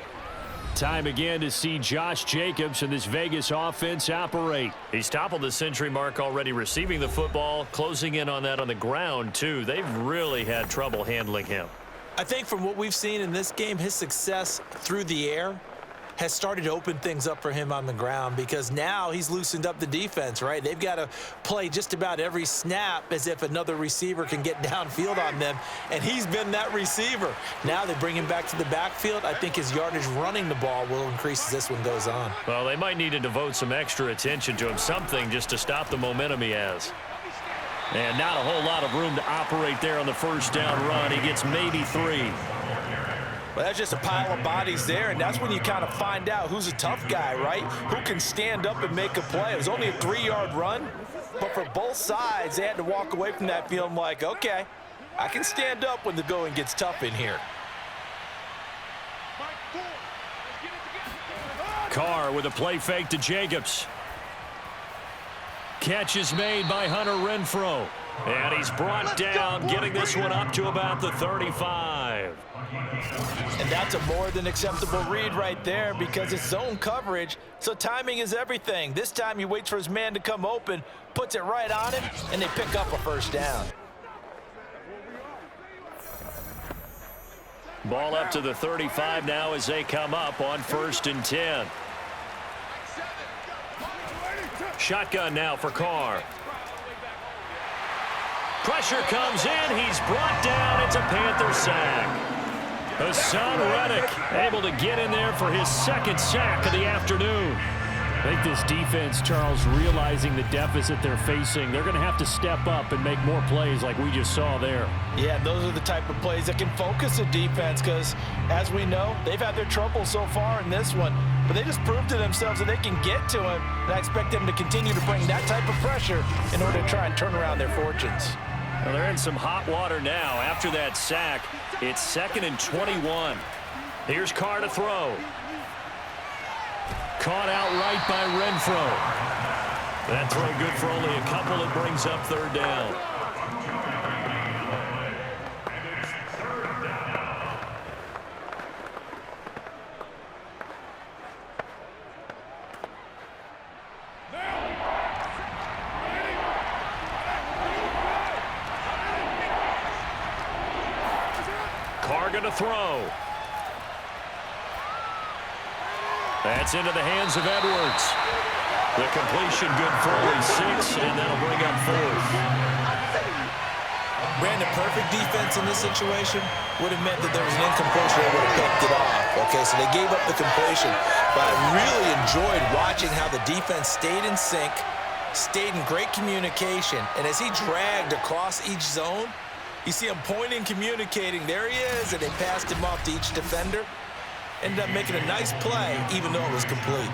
Time again to see Josh Jacobs and this Vegas offense operate. He's toppled the century mark already receiving the football, closing in on that on the ground, too. They've really had trouble handling him. I think from what we've seen in this game, his success through the air has started to open things up for him on the ground because now he's loosened up the defense, right? They've got to play just about every snap as if another receiver can get downfield on them, and he's been that receiver. Now they bring him back to the backfield. I think his yardage running the ball will increase as this one goes on. Well, they might need to devote some extra attention to him, something just to stop the momentum he has. And not a whole lot of room to operate there on the first down run. He gets maybe 3. Well, that's just a pile of bodies there, and that's when you kind of find out who's a tough guy, right? Who can stand up and make a play. It was only a 3-yard run, but for both sides, they had to walk away from that feeling like, okay, I can stand up when the going gets tough in here. Carr with a play fake to Jacobs. Catch is made by Hunter Renfrow. And he's brought down, getting this one up to about the 35. And that's a more than acceptable read right there because it's zone coverage, so timing is everything. This time he waits for his man to come open, puts it right on him, and they pick up a first down. Ball up to the 35 now as they come up on 1st and 10. Shotgun now for Carr. Pressure comes in. He's brought down. It's a Panther sack. Hassan Reddick able to get in there for his 2nd sack of the afternoon. I think this defense, Charles, realizing the deficit they're facing, they're going to have to step up and make more plays like we just saw there. Yeah, those are the type of plays that can focus a defense because, as we know, they've had their trouble so far in this one. But they just proved to themselves that they can get to him, and I expect them to continue to bring that type of pressure in order to try and turn around their fortunes. Well, they're in some hot water now. After that sack, it's 2nd and 21. Here's Carr to throw. Caught outright by Renfro. That throw good for only a couple. It brings up 3rd down. Carr going to throw. That's into the hands of Edwards. The completion good for only 6, and that'll bring up 4th. Brandon, perfect defense in this situation would have meant that there was an incompletion that would have picked it off. Okay, so they gave up the completion. But I really enjoyed watching how the defense stayed in sync, stayed in great communication, and as he dragged across each zone, you see him pointing, communicating. There he is, and they passed him off to each defender. Ended up making a nice play, even though it was complete.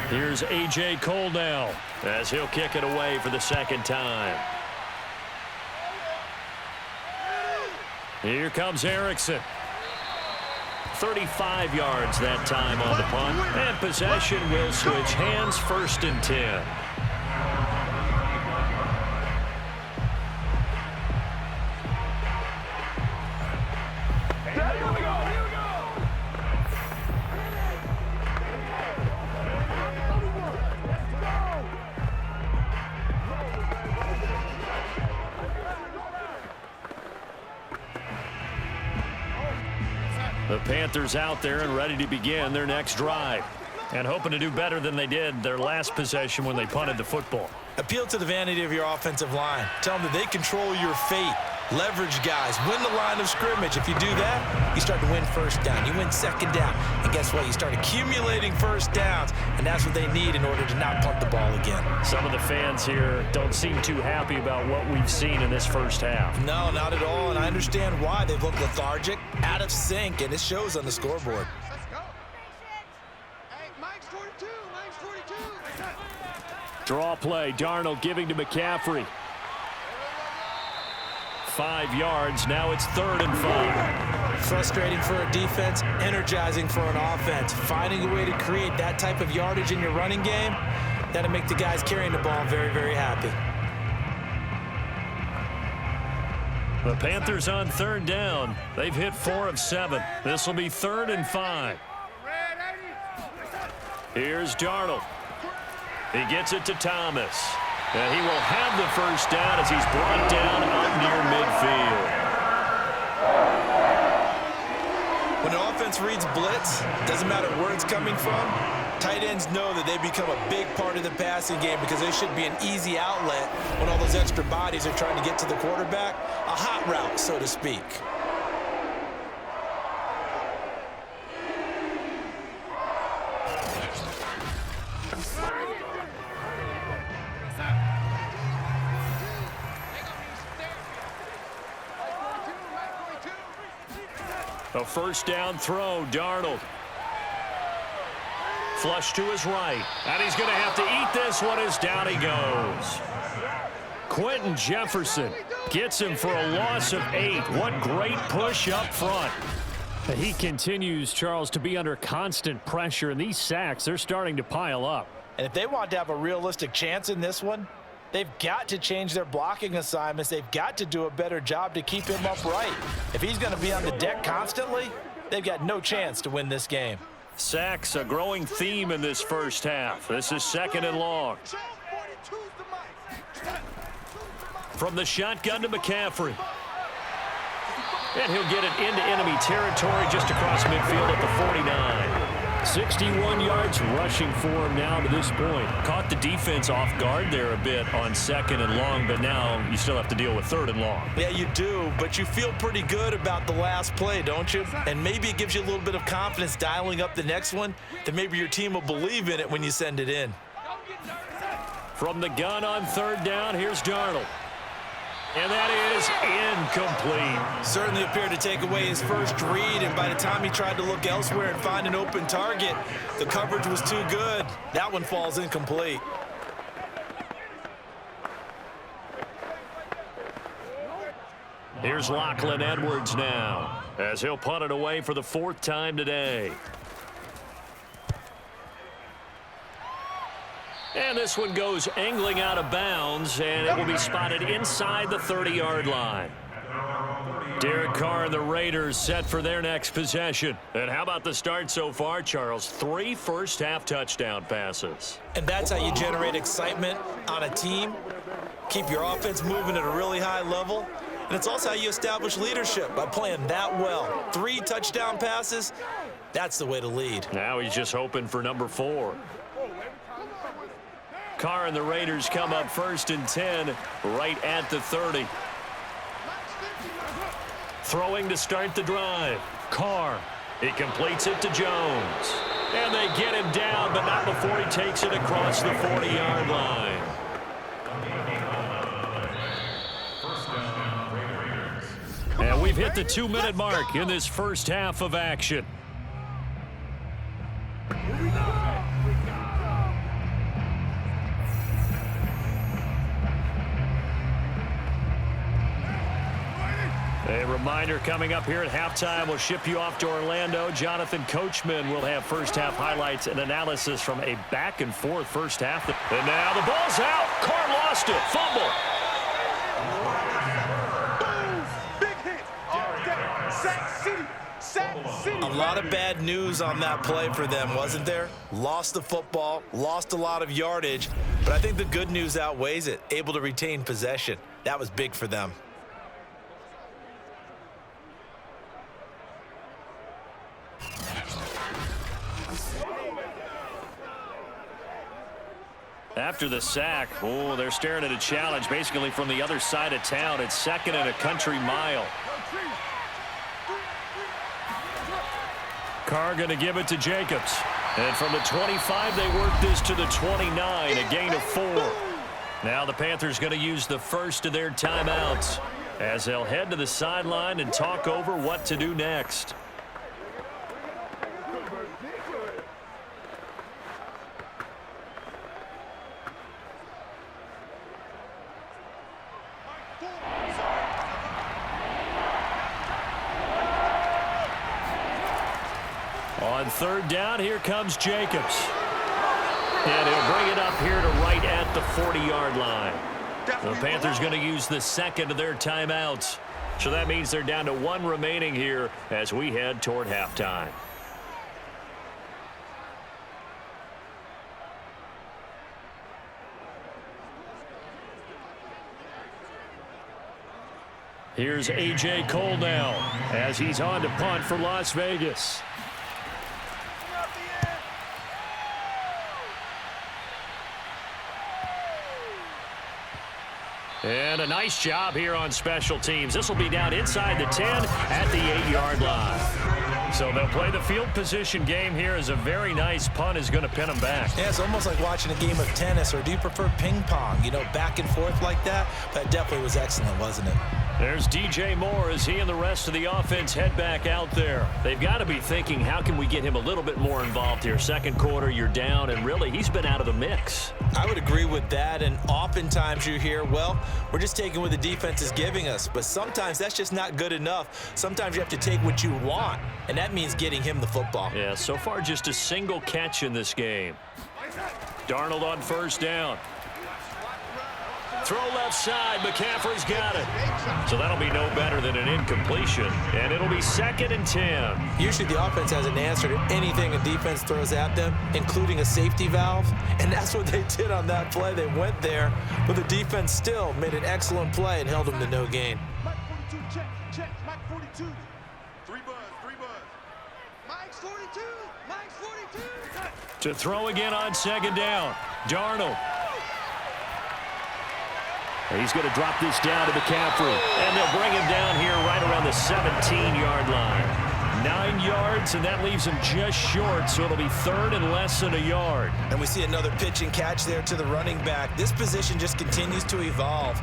Here's A.J. Cole now, as he'll kick it away for the 2nd time. Here comes Erickson. 35 yards that time on the punt. And possession will switch hands, 1st and 10. The Panthers out there and ready to begin their next drive. And hoping to do better than they did their last possession when they punted the football. Appeal to the vanity of your offensive line. Tell them that they control your fate. Leverage guys. Win the line of scrimmage. If you do that, you start to win 1st down. You win 2nd down. And guess what? You start accumulating 1st downs. And that's what they need in order to not punt the ball again. Some of the fans here don't seem too happy about what we've seen in this 1st half. No, not at all. And I understand why. They've looked lethargic, out of sync, and it shows on the scoreboard. Let's go. Hey, Mike's 42. Mike's 42. Draw play. Darnold giving to McCaffrey. 5 yards. Now it's 3rd and 5. Frustrating for a defense, energizing for an offense. Finding a way to create that type of yardage in your running game, that'll make the guys carrying the ball very, very happy. The Panthers on 3rd down. They've hit 4 of 7. This will be 3rd and 5. Here's Darnold. He gets it to Thomas. And he will have the 1st down as he's brought down up near midfield. When an offense reads blitz, doesn't matter where it's coming from, tight ends know that they become a big part of the passing game because they should be an easy outlet when all those extra bodies are trying to get to the quarterback. A hot route, so to speak. A 1st down throw, Darnold. Flush to his right. And he's going to have to eat this one as down he goes. Quentin Jefferson gets him for a loss of 8. What great push up front. He continues, Charles, to be under constant pressure, and these sacks, they're starting to pile up. And if they want to have a realistic chance in this one, they've got to change their blocking assignments. They've got to do a better job to keep him upright. If he's going to be on the deck constantly, they've got no chance to win this game. Sacks, a growing theme in this first half. This is 2nd and long. From the shotgun to McCaffrey. And he'll get it into enemy territory just across midfield at the 49. 61 yards rushing for him now to this point. Caught the defense off guard there a bit on 2nd and long, but now you still have to deal with 3rd and long. Yeah, you do, but you feel pretty good about the last play, don't you? And maybe it gives you a little bit of confidence dialing up the next one, that maybe your team will believe in it when you send it in. From the gun on 3rd down, here's Darnold. And that is incomplete. Certainly appeared to take away his first read, and by the time he tried to look elsewhere and find an open target, the coverage was too good. That one falls incomplete. Here's Lachlan Edwards now, as he'll punt it away for the 4th time today. And this one goes angling out of bounds, and it will be spotted inside the 30-yard line. Derek Carr and the Raiders set for their next possession. And how about the start so far, Charles? 3 first-half touchdown passes. And that's how you generate excitement on a team, keep your offense moving at a really high level, and it's also how you establish leadership by playing that well. 3 touchdown passes, that's the way to lead. Now he's just hoping for number 4. Carr and the Raiders come up 1st and 10 right at the 30. Throwing to start the drive. Carr. He completes it to Jones. And they get him down, but not before he takes it across the 40-yard line. And we've hit the 2-minute mark in this first half of action. A reminder coming up here at halftime. We'll ship you off to Orlando. Jonathan Coachman will have first-half highlights and analysis from a back-and-forth first half. And now the ball's out. Carr lost it. Fumble. Big hit. All day. Sack City. Sack City. A lot of bad news on that play for them, wasn't there? Lost the football, lost a lot of yardage, but I think the good news outweighs it. Able to retain possession. That was big for them. After the sack, they're staring at a challenge basically from the other side of town. It's 2nd and a country mile. Carr going to give it to Jacobs. And from the 25, they work this to the 29, a gain of 4. Now the Panthers going to use the first of their timeouts as they'll head to the sideline and talk over what to do next. On 3rd down, here comes Jacobs. And he'll bring it up here to right at the 40-yard line. The Panthers going to use the 2nd of their timeouts. So that means they're down to 1 remaining here as we head toward halftime. Here's A.J. Cole now as he's on to punt for Las Vegas. And a nice job here on special teams. This will be down inside the 10 at the 8-yard line. So they'll play the field position game here as a very nice punt is going to pin them back. Yeah, it's almost like watching a game of tennis, or do you prefer ping pong? You know, back and forth like that? That definitely was excellent, wasn't it? There's DJ Moore as he and the rest of the offense head back out there. They've got to be thinking, how can we get him a little bit more involved here? 2nd quarter, you're down, and really, he's been out of the mix. I would agree with that, and oftentimes you hear, well, we're just taking what the defense is giving us, but sometimes that's just not good enough. Sometimes you have to take what you want, and that means getting him the football. Yeah, so far just a single catch in this game. Darnold on 1st down. throw left side. McCaffrey's got it. So that'll be no better than an incompletion, and it'll be 2nd and 10. Usually the offense has an answer to anything a defense throws at them, including a safety valve, and that's what they did on that play. They went there, but the defense still made an excellent play and held them to no gain. Mike 42, check, Mike 42. 3 buzz. Mike's 42, Mike's 42. To throw again on 2nd down. Darnold. He's going to drop this down to McCaffrey. And they'll bring him down here right around the 17-yard line. 9 yards, and that leaves him just short, so it'll be 3rd and less than a yard. And we see another pitch and catch there to the running back. This position just continues to evolve.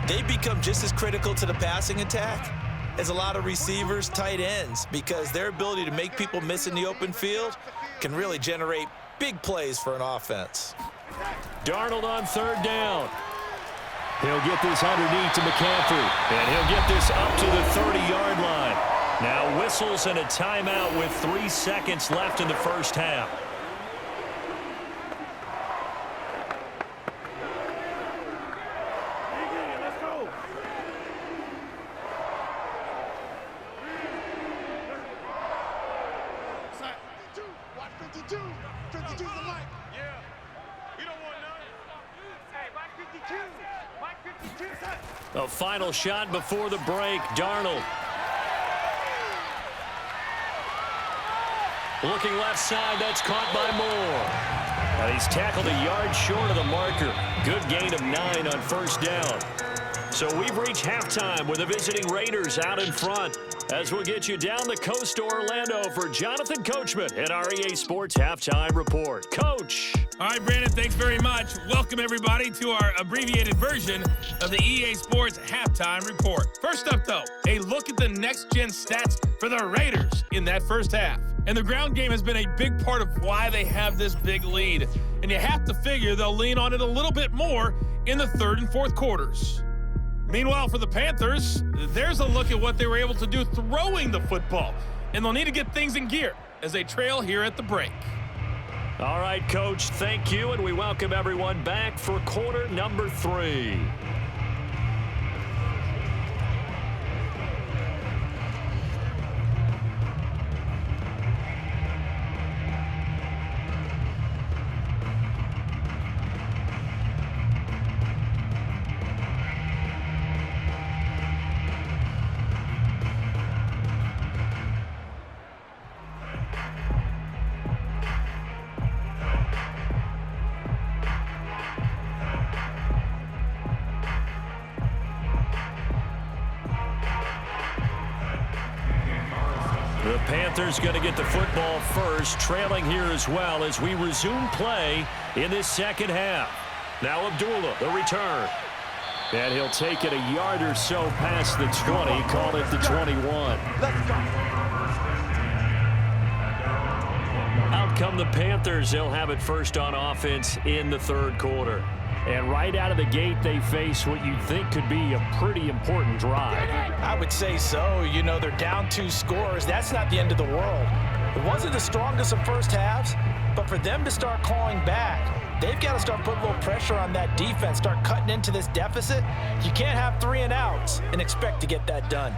They become just as critical to the passing attack as a lot of receivers, tight ends, because their ability to make people miss in the open field can really generate big plays for an offense. Darnold on 3rd down. He'll get this underneath to McCaffrey, and he'll get this up to the 30-yard line. Now whistles and a timeout with 3 seconds left in the first half. Watch 52. 52's the mic. Yeah. You don't want none. Hey, Mike 52. Mike 52. A final shot before the break. Darnold. Looking left side. That's caught by Moore. And he's tackled a yard short of the marker. Good gain of 9 on 1st down. So we've reached halftime with the visiting Raiders out in front. As we'll get you down the coast to Orlando for Jonathan Coachman at our EA Sports Halftime Report. Coach. All right, Brandon, thanks very much. Welcome, everybody, to our abbreviated version of the EA Sports Halftime Report. First up, though, a look at the next-gen stats for the Raiders in that first half. And the ground game has been a big part of why they have this big lead. And you have to figure they'll lean on it a little bit more in the 3rd and 4th quarters. Meanwhile, for the Panthers, there's a look at what they were able to do throwing the football. And they'll need to get things in gear as they trail here at the break. All right, Coach, thank you, and we welcome everyone back for quarter number 3. The Panthers going to get the football first, trailing here as well as we resume play in this second half. Now Abdullah, the return. And he'll take it a yard or so past the 20, call it the 21. Out come the Panthers. They'll have it first on offense in the 3rd quarter. And right out of the gate, they face what you'd think could be a pretty important drive. I would say so. You know, they're down 2 scores. That's not the end of the world. It wasn't the strongest of first halves, but for them to start clawing back, they've got to start putting a little pressure on that defense, start cutting into this deficit. You can't have 3 and outs and expect to get that done.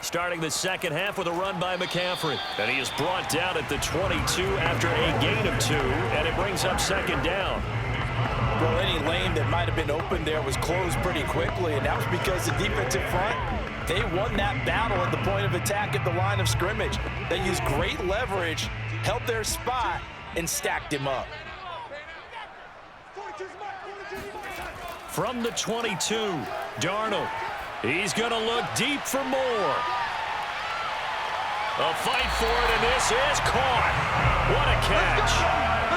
Starting the second half with a run by McCaffrey. And he is brought down at the 22 after a gain of 2, and it brings up 2nd down. Well, any lane that might have been open there was closed pretty quickly, and that was because the defensive front, they won that battle at the point of attack at the line of scrimmage. They used great leverage, held their spot, and stacked him up. From the 22, Darnold. He's going to look deep for more. A fight for it, and this is caught. What a catch.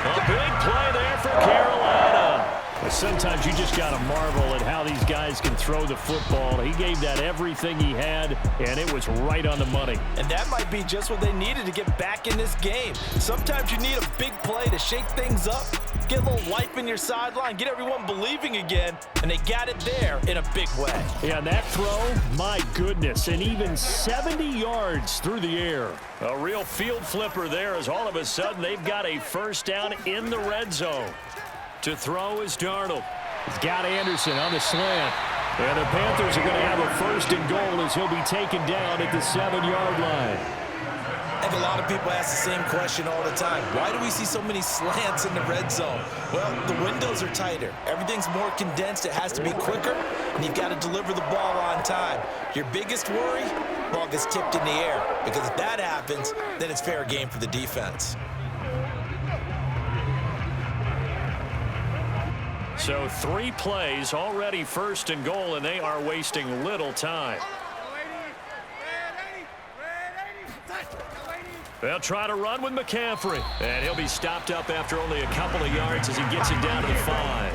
A big play there for Carolina. Sometimes you just got to marvel at how these guys can throw the football. He gave that everything he had, and it was right on the money. And that might be just what they needed to get back in this game. Sometimes you need a big play to shake things up, get a little life in your sideline, get everyone believing again, and they got it there in a big way. Yeah, and that throw, my goodness, and even 70 yards through the air. A real field flipper there as all of a sudden they've got a first down in the red zone. To throw is Darnold. He's got Anderson on the slant. And the Panthers are going to have a first and goal as he'll be taken down at the 7-yard line. I think a lot of people ask the same question all the time. Why do we see so many slants in the red zone? Well, the windows are tighter. Everything's more condensed. It has to be quicker, and you've got to deliver the ball on time. Your biggest worry? Ball gets tipped in the air, because if that happens, then it's fair game for the defense. So 3 plays, already first and goal, and they are wasting little time. They'll try to run with McCaffrey, and he'll be stopped up after only a couple of yards as he gets it down to the 5.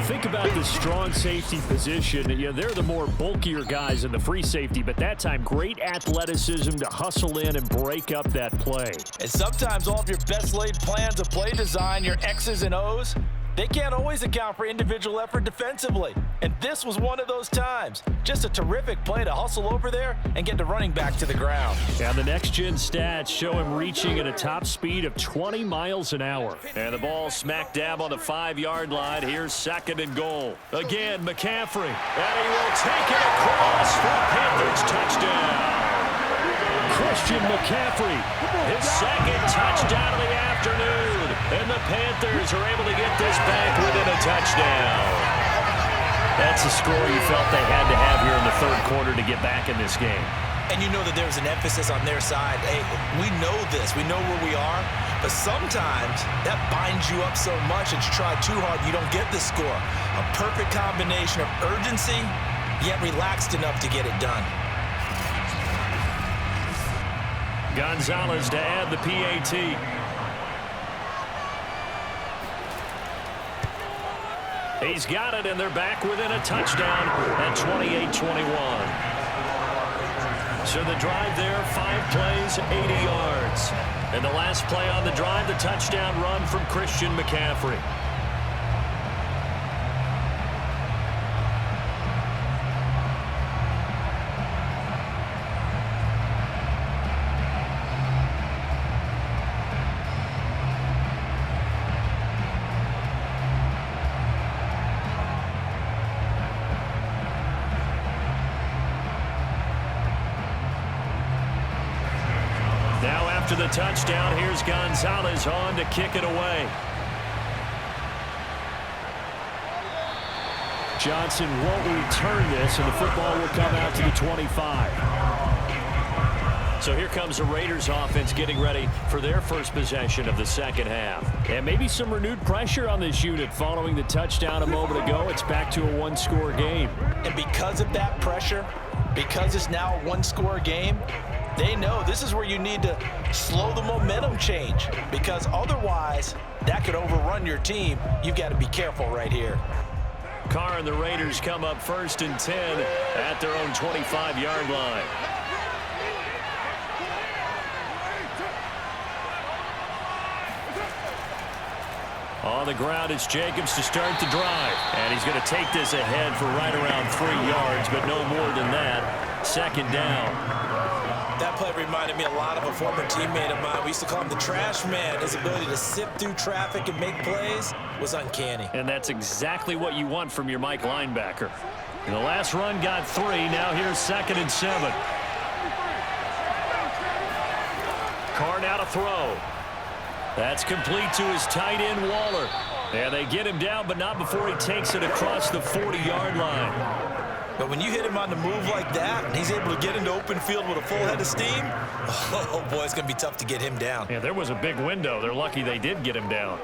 Think about the strong safety position. You know, they're the more bulkier guys in the free safety, but that time, great athleticism to hustle in and break up that play. And sometimes all of your best laid plans of play design, your X's and O's, they can't always account for individual effort defensively. And this was one of those times. Just a terrific play to hustle over there and get the running back to the ground. And the next-gen stats show him reaching at a top speed of 20 miles an hour. And the ball smack dab on the 5-yard line. Here's second and goal. Again, McCaffrey. And he will take it across for a Panthers touchdown. Christian McCaffrey. His second touchdown of the afternoon. And the Panthers are able to get this back within a touchdown. That's a score you felt they had to have here in the third quarter to get back in this game. And you know that there's an emphasis on their side. Hey, we know this. We know where we are. But sometimes that binds you up so much that you try too hard, you don't get the score. A perfect combination of urgency, yet relaxed enough to get it done. Gonzalez to add the PAT. He's got it, and they're back within a touchdown at 28-21. So the drive there, 5 plays, 80 yards. And the last play on the drive, the touchdown run from Christian McCaffrey. Now after the touchdown, here's Gonzalez on to kick it away. Johnson won't return this, and the football will come out to the 25. So here comes the Raiders offense getting ready for their first possession of the second half. And maybe some renewed pressure on this unit following the touchdown a moment ago. It's back to a 1-score game. And because of that pressure, because it's now a 1-score game, they know this is where you need to slow the momentum change, because otherwise that could overrun your team. You've got to be careful right here. Carr and the Raiders come up 1st and 10 at their own 25-yard line. On the ground, it's Jacobs to start the drive. And he's going to take this ahead for right around 3 yards, but no more than that. Second down. That play reminded me a lot of a former teammate of mine. We used to call him the trash man. His ability to sift through traffic and make plays was uncanny. And that's exactly what you want from your Mike linebacker. And the last run got 3. Now here's 2nd and 7. Carr now to throw. That's complete to his tight end, Waller. And they get him down, but not before he takes it across the 40-yard line. But when you hit him on the move like that, and he's able to get into open field with a full head of steam, oh boy, it's going to be tough to get him down. Yeah, there was a big window. They're lucky they did get him down.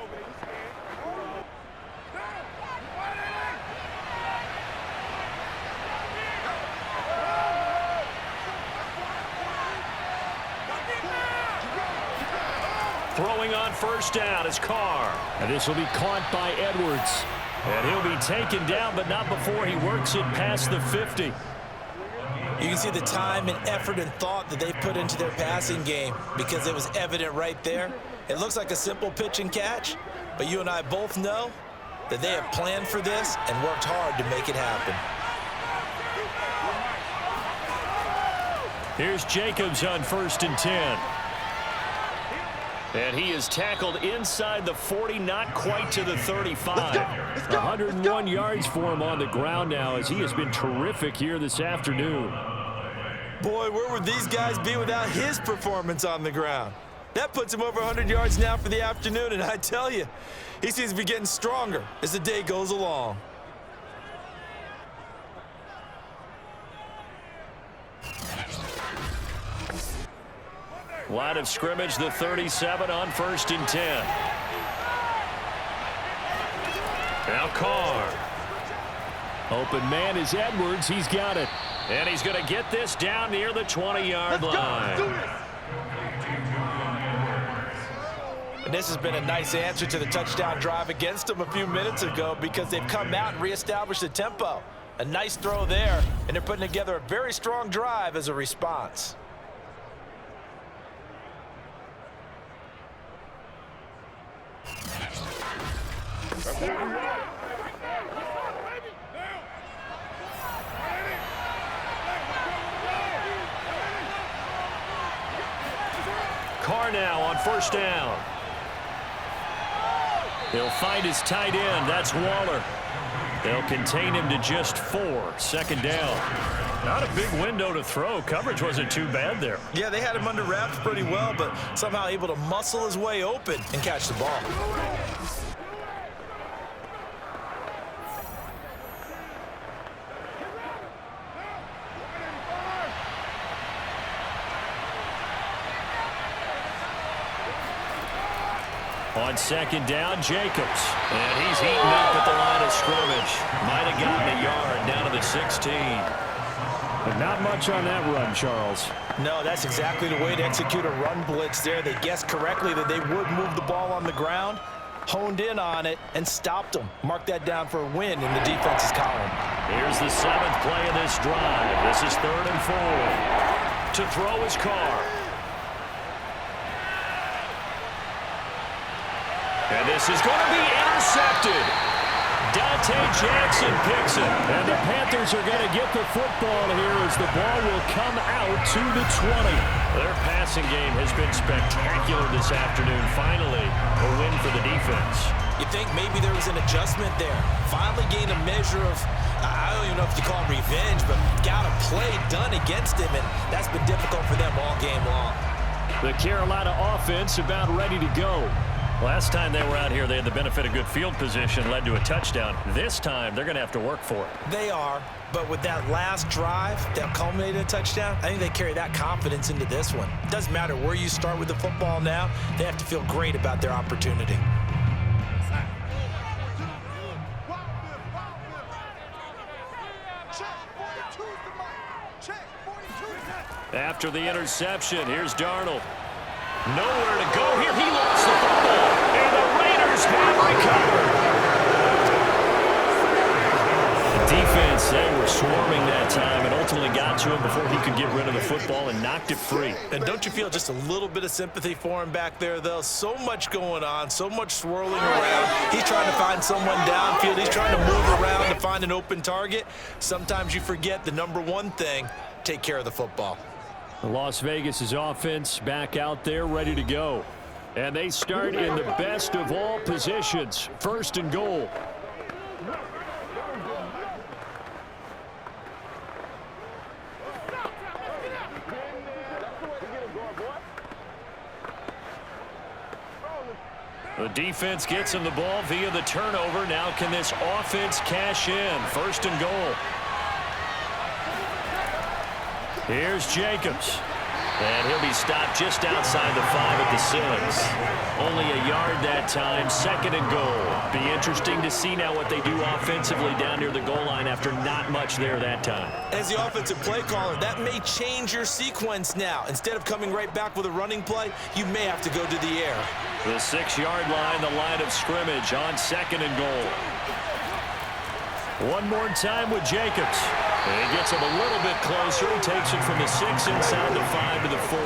Throwing on first down is Carr. And this will be caught by Edwards. And he'll be taken down, but not before he works it past the 50. You can see the time and effort and thought that they put into their passing game because it was evident right there. It looks like a simple pitch and catch, but you and I both know that they have planned for this and worked hard to make it happen. Here's Jacobs on 1st and 10. And he is tackled inside the 40, not quite to the 35. 101 yards for him on the ground now as he has been terrific here this afternoon. Boy, where would these guys be without his performance on the ground? That puts him over 100 yards now for the afternoon, and I tell you, he seems to be getting stronger as the day goes along. Line of scrimmage, the 37 on 1st and 10. Now Carr. Open man is Edwards. He's got it. And he's going to get this down near the 20-yard line. And this has been a nice answer to the touchdown drive against them a few minutes ago because they've come out and reestablished the tempo. A nice throw there, and they're putting together a very strong drive as a response. Carr now on 1st down. He'll find his tight end. That's Waller. They'll contain him to just 4. 2nd down. Not a big window to throw. Coverage wasn't too bad there. Yeah, they had him under wraps pretty well, but somehow able to muscle his way open and catch the ball. On 2nd down, Jacobs. And he's heating up at the line of scrimmage. Might have gotten a yard down to the 16. But not much on that run, Charles. No, that's exactly the way to execute a run blitz there. They guessed correctly that they would move the ball on the ground, honed in on it, and stopped them. Mark that down for a win in the defense's column. Here's the 7th play of this drive. This is 3rd and 4. To throw is Carr. And this is going to be intercepted. Dante Jackson picks it. And the Panthers are going to get the football here as the ball will come out to the 20. Their passing game has been spectacular this afternoon. Finally, a win for the defense. You think maybe there was an adjustment there. Finally gained a measure of, I don't even know if you call it revenge, but got a play done against him, and that's been difficult for them all game long. The Carolina offense about ready to go. Last time they were out here, they had the benefit of good field position, led to a touchdown. This time, they're going to have to work for it. They are, but with that last drive that culminated in a touchdown, I think they carry that confidence into this one. It doesn't matter where you start with the football now. They have to feel great about their opportunity. After the interception, here's Darnold. Nowhere to go here. He lost the football, and the Raiders have recovered. The defense, they were swarming that time and ultimately got to him before he could get rid of the football and knocked it free. And don't you feel just a little bit of sympathy for him back there, though? So much going on, so much swirling around. He's trying to find someone downfield. He's trying to move around to find an open target. Sometimes you forget the number one thing, take care of the football. Las Vegas's offense back out there ready to go. And they start in the best of all positions. 1st and goal. The defense gets him the ball via the turnover. Now can this offense cash in? 1st and goal. Here's Jacobs. And he'll be stopped just outside the 5 at the 6. Only a yard that time, 2nd and goal. Be interesting to see now what they do offensively down near the goal line after not much there that time. As the offensive play caller, that may change your sequence now. Instead of coming right back with a running play, you may have to go to the air. The 6-yard line, the line of scrimmage on 2nd and goal. One more time with Jacobs. And he gets him a little bit closer. He takes it from the 6 inside the 5 to the 4.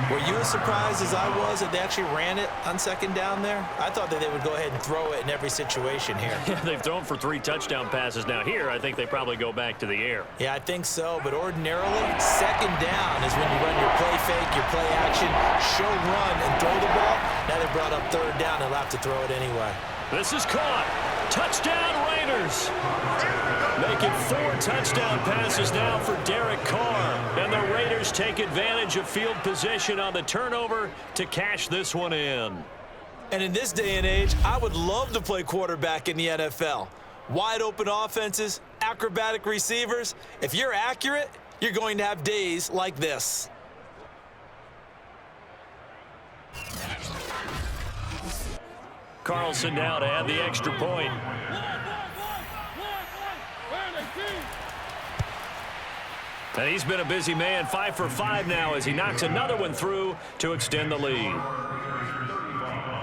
Were you as surprised as I was that they actually ran it on 2nd down there? I thought that they would go ahead and throw it in every situation here. Yeah, they've thrown for 3 touchdown passes. Now here, I think they probably go back to the air. Yeah, I think so. But ordinarily, 2nd down is when you run your play fake, your play action, show run, and throw the ball. Now they brought up 3rd down and they'll have to throw it anyway. This is caught. Touchdown, Raiders. Making 4 touchdown passes now for Derek Carr. And the Raiders take advantage of field position on the turnover to cash this one in. And in this day and age, I would love to play quarterback in the NFL. Wide open offenses, acrobatic receivers. If you're accurate, you're going to have days like this. Carlson now to add the extra point. And he's been a busy man, 5 for 5 now as he knocks another one through to extend the lead.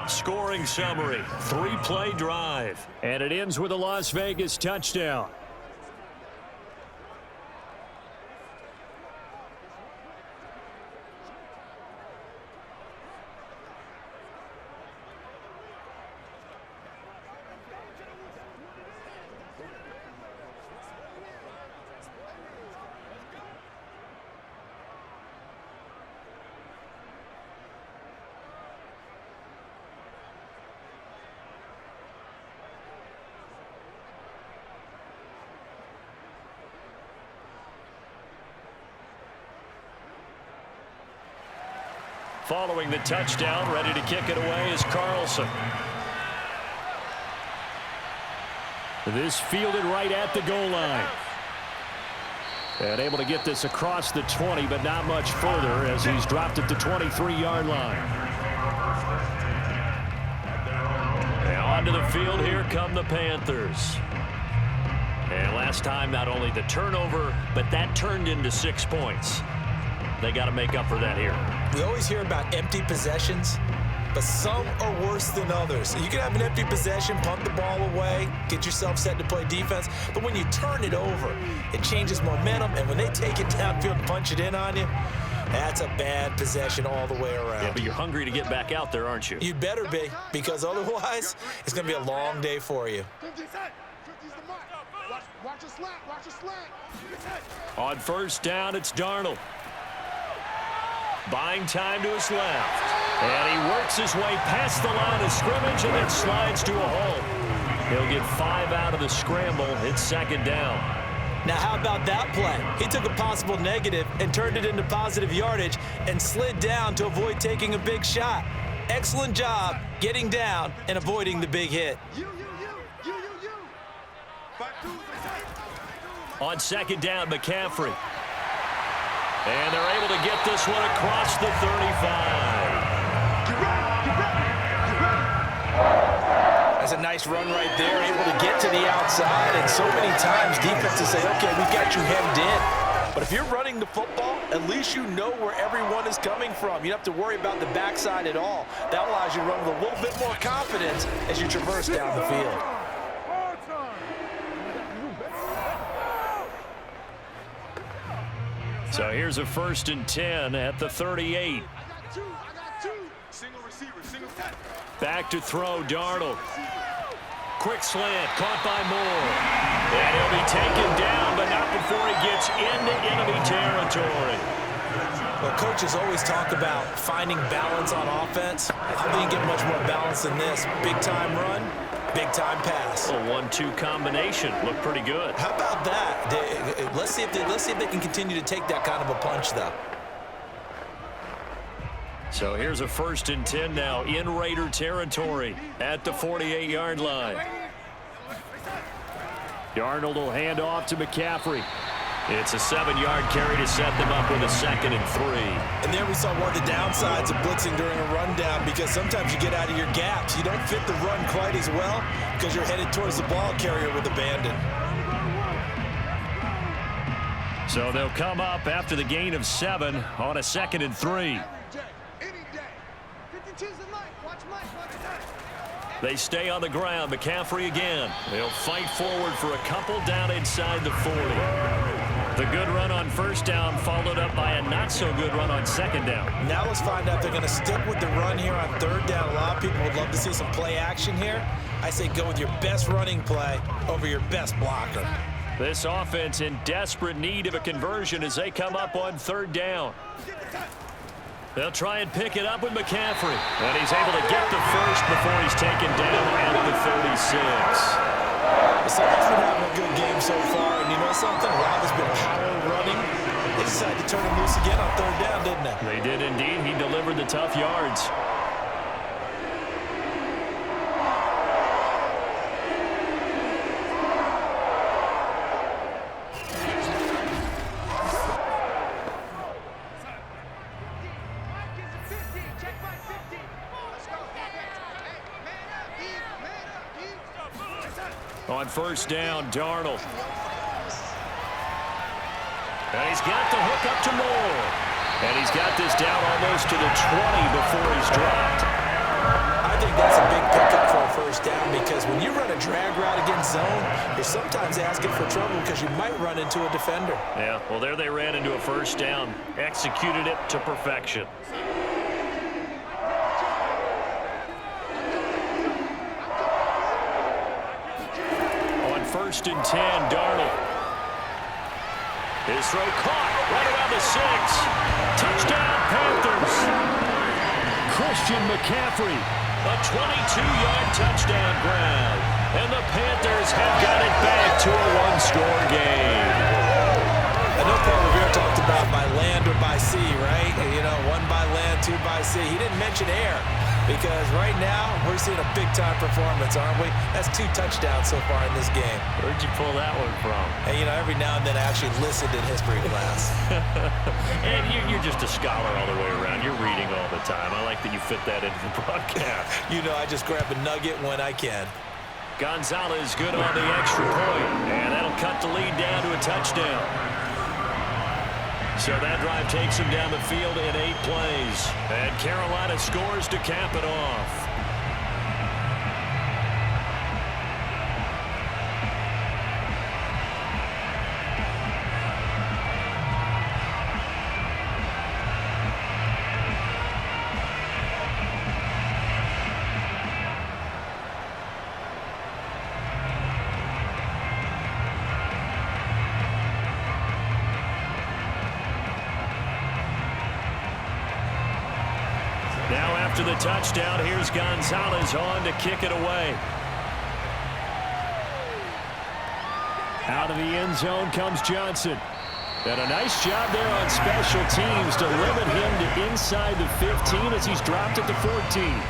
Scoring summary, 3-play drive. And it ends with a Las Vegas touchdown. Following the touchdown, ready to kick it away is Carlson. This fielded right at the goal line. And able to get this across the 20, but not much further as he's dropped at the 23-yard line. Now onto the field, here come the Panthers. And last time, not only the turnover, but that turned into 6 points. They got to make up for that here. We always hear about empty possessions, but some are worse than others. You can have an empty possession, punt the ball away, get yourself set to play defense, but when you turn it over, it changes momentum, and when they take it downfield and punch it in on you, that's a bad possession all the way around. Yeah, but you're hungry to get back out there, aren't you? You better be, because otherwise, it's going to be a long day for you. 50's the mark. Watch your slant. Watch your slant. On 1st down, it's Darnold. Buying time to his left. And he works his way past the line of scrimmage and then slides to a halt. He'll get 5 out of the scramble. It's 2nd down. Now, how about that play? He took a possible negative and turned it into positive yardage and slid down to avoid taking a big shot. Excellent job getting down and avoiding the big hit. You. On 2nd down, McCaffrey. And they're able to get this one across the 35. Get ready. That's a nice run right there, able to get to the outside. And so many times defenses say, okay, we've got you hemmed in. But if you're running the football, at least you know where everyone is coming from. You don't have to worry about the backside at all. That allows you to run with a little bit more confidence as you traverse down the field. So here's a 1st and 10 at the 38. I got two. Single receiver, single set. Back to throw, Darnold. Quick slant, caught by Moore. And he'll be taken down, but not before he gets into enemy territory. Well, coaches always talk about finding balance on offense. I don't think you get much more balance than this. Big-time run, big-time pass. A 1-2 combination looked pretty good. How about that? Let's see if they can continue to take that kind of a punch, though. So here's a 1st and 10 now in Raider territory at the 48-yard line. Darnold will hand off to McCaffrey. It's a 7-yard carry to set them up with a 2nd and 3. And there we saw one of the downsides of blitzing during a rundown, because sometimes you get out of your gaps. You don't fit the run quite as well because you're headed towards the ball carrier with abandon. So they'll come up after the gain of 7 on a 2nd and 3. They stay on the ground. McCaffrey again. They'll fight forward for a couple down inside the 40. The good run on 1st down followed up by a not-so-good run on 2nd down. Now let's find out if they're going to stick with the run here on 3rd down. A lot of people would love to see some play action here. I say go with your best running play over your best blocker. This offense in desperate need of a conversion as they come up on 3rd down. They'll try and pick it up with McCaffrey. And he's able to get the first before he's taken down at the 36. The Saints been having a good game so far, and you know something? A lot has been power running. They decided to turn him loose again on 3rd down, didn't they? They did indeed. He delivered the tough yards. On 1st down, Darnold. And he's got the hook up to Moore. And he's got this down almost to the 20 before he's dropped. I think that's a big pickup for a 1st down, because when you run a drag route against zone, you're sometimes asking for trouble because you might run into a defender. Yeah, well, there they ran into a 1st down. Executed it to perfection. On 1st and 10, Darnold. His throw caught right around the 6. Touchdown, Panthers. Christian McCaffrey. A 22-yard touchdown grab. And the Panthers have got it back to a 1-score game. I know Paul Revere talked about by land or by sea, right? You know, 1 by land, 2 by sea. He didn't mention air, because right now we're seeing a big-time performance, aren't we? That's 2 touchdowns so far in this game. Where'd you pull that one from? And, you know, every now and then I actually listened in history class. And you're just a scholar all the way around. You're reading all the time. I like that you fit that into the broadcast. You know, I just grab a nugget when I can. Gonzalez good on the extra point. And that'll cut the lead down to a touchdown. So that drive takes him down the field in 8 plays. And Carolina scores to cap it off. Now after the touchdown, here's Gonzalez on to kick it away. Out of the end zone comes Johnson. And a nice job there on special teams to limit him to inside the 15 as he's dropped at the 14.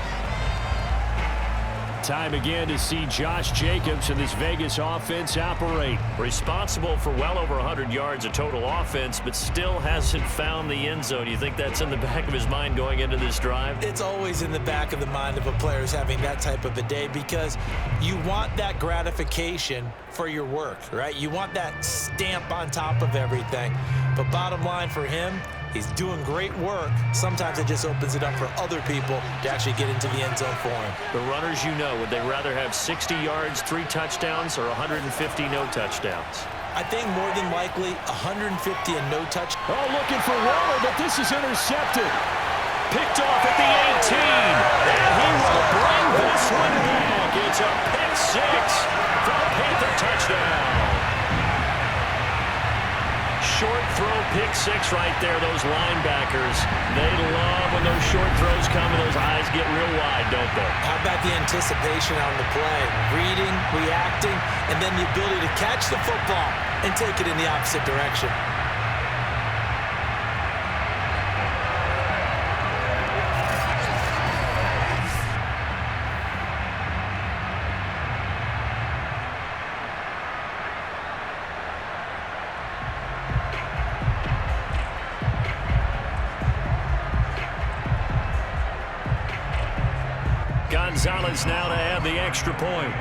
Time again to see Josh Jacobs and this Vegas offense operate. Responsible for well over 100 yards of total offense, but still hasn't found the end zone. You think that's in the back of his mind going into this drive? It's always in the back of the mind of a player who's having that type of a day, because you want that gratification for your work, right? You want that stamp on top of everything. But bottom line for him, he's doing great work. Sometimes it just opens it up for other people to actually get into the end zone for him. The runners, you know, would they rather have 60 yards, 3 touchdowns, or 150 no touchdowns? I think more than likely 150 and no touch. Oh, looking for Waller, but this is intercepted. Picked off at the 18. And he will bring this one back. It's a pick 6 for the Panther touchdown. Short throw, pick 6 right there. Those linebackers, they love when those short throws come and those eyes get real wide, don't they? How about the anticipation on the play? Reading, reacting, and then the ability to catch the football and take it in the opposite direction. Gonzalez now to add the extra point.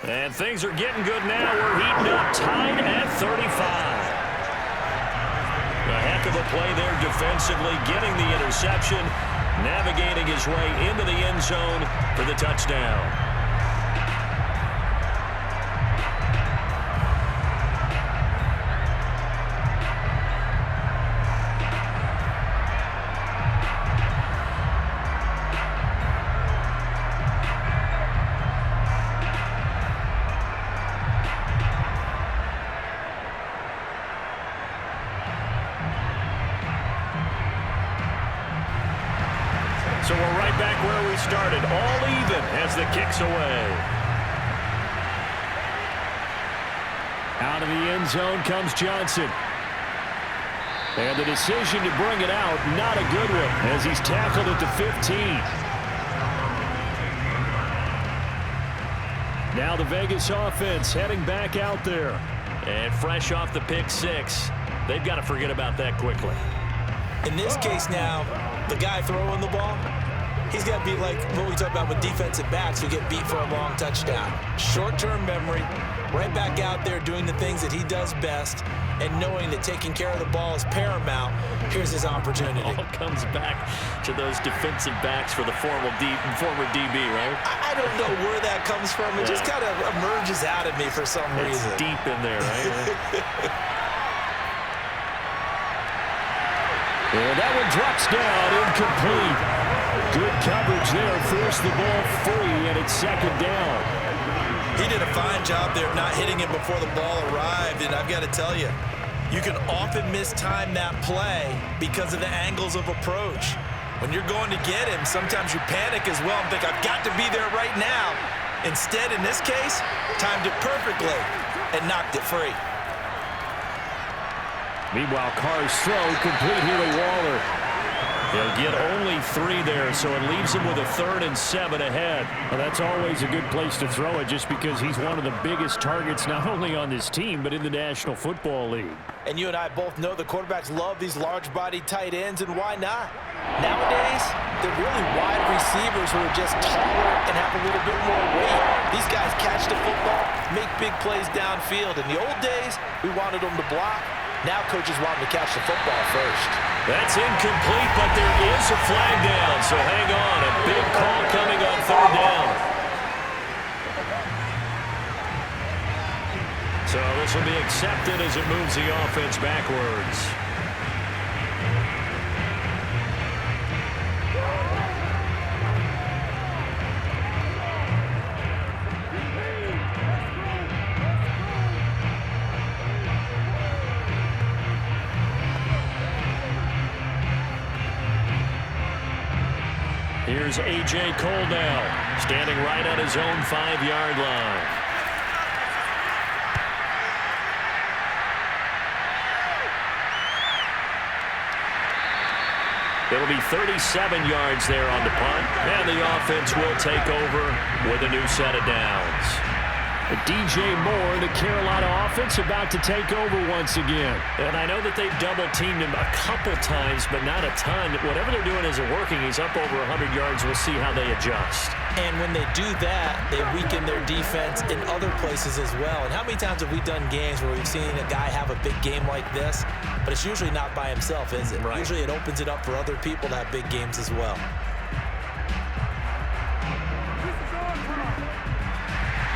And things are getting good now. We're heating up, tied at 35. A heck of a play there defensively, getting the interception, navigating his way into the end zone for the touchdown. So we're right back where we started, all even as the kick's away. Out of the end zone comes Johnson. And the decision to bring it out, not a good one, as he's tackled at the 15. Now the Vegas offense heading back out there. And fresh off the pick six, they've got to forget about that quickly. In this case now, the guy throwing the ball, he's got to be like what we talk about with defensive backs who get beat for a long touchdown. Short-term memory, right back out there doing the things that he does best, and knowing that taking care of the ball is paramount. Here's his opportunity. All comes back to those defensive backs for the former DB, right? I don't know where that comes from. It just kind of emerges out of me for some reason. It's deep in there, right? And that one drops down, incomplete. Good coverage there, forced the ball free, and it's second down. He did a fine job there of not hitting it before the ball arrived, and I've got to tell you, you can often mistime that play because of the angles of approach. When you're going to get him, sometimes you panic as well and think, I've got to be there right now. Instead, in this case, timed it perfectly and knocked it free. Meanwhile, Carr's throw complete here to Waller. He'll get only 3 there, so it leaves him with a 3rd and 7 ahead. Well, that's always a good place to throw it just because he's one of the biggest targets not only on this team but in the National Football League. And you and I both know the quarterbacks love these large-bodied tight ends, and why not? Nowadays, they're really wide receivers who are just taller and have a little bit more weight. These guys catch the football, make big plays downfield. In the old days, we wanted them to block. Now coaches want them to catch the football first. That's incomplete, but there is a flag down, so hang on. A big call coming on 3rd down. So this will be accepted as it moves the offense backwards. Here's A.J. Cole now, standing right on his own 5-yard line. It'll be 37 yards there on the punt, and the offense will take over with a new set of downs. DJ Moore, the Carolina offense, about to take over once again. And I know that they've double-teamed him a couple times, but not a ton. Whatever they're doing isn't working. He's up over 100 yards. We'll see how they adjust. And when they do that, they weaken their defense in other places as well. And how many times have we done games where we've seen a guy have a big game like this, but it's usually not by himself, is it? Right. Usually it opens it up for other people to have big games as well.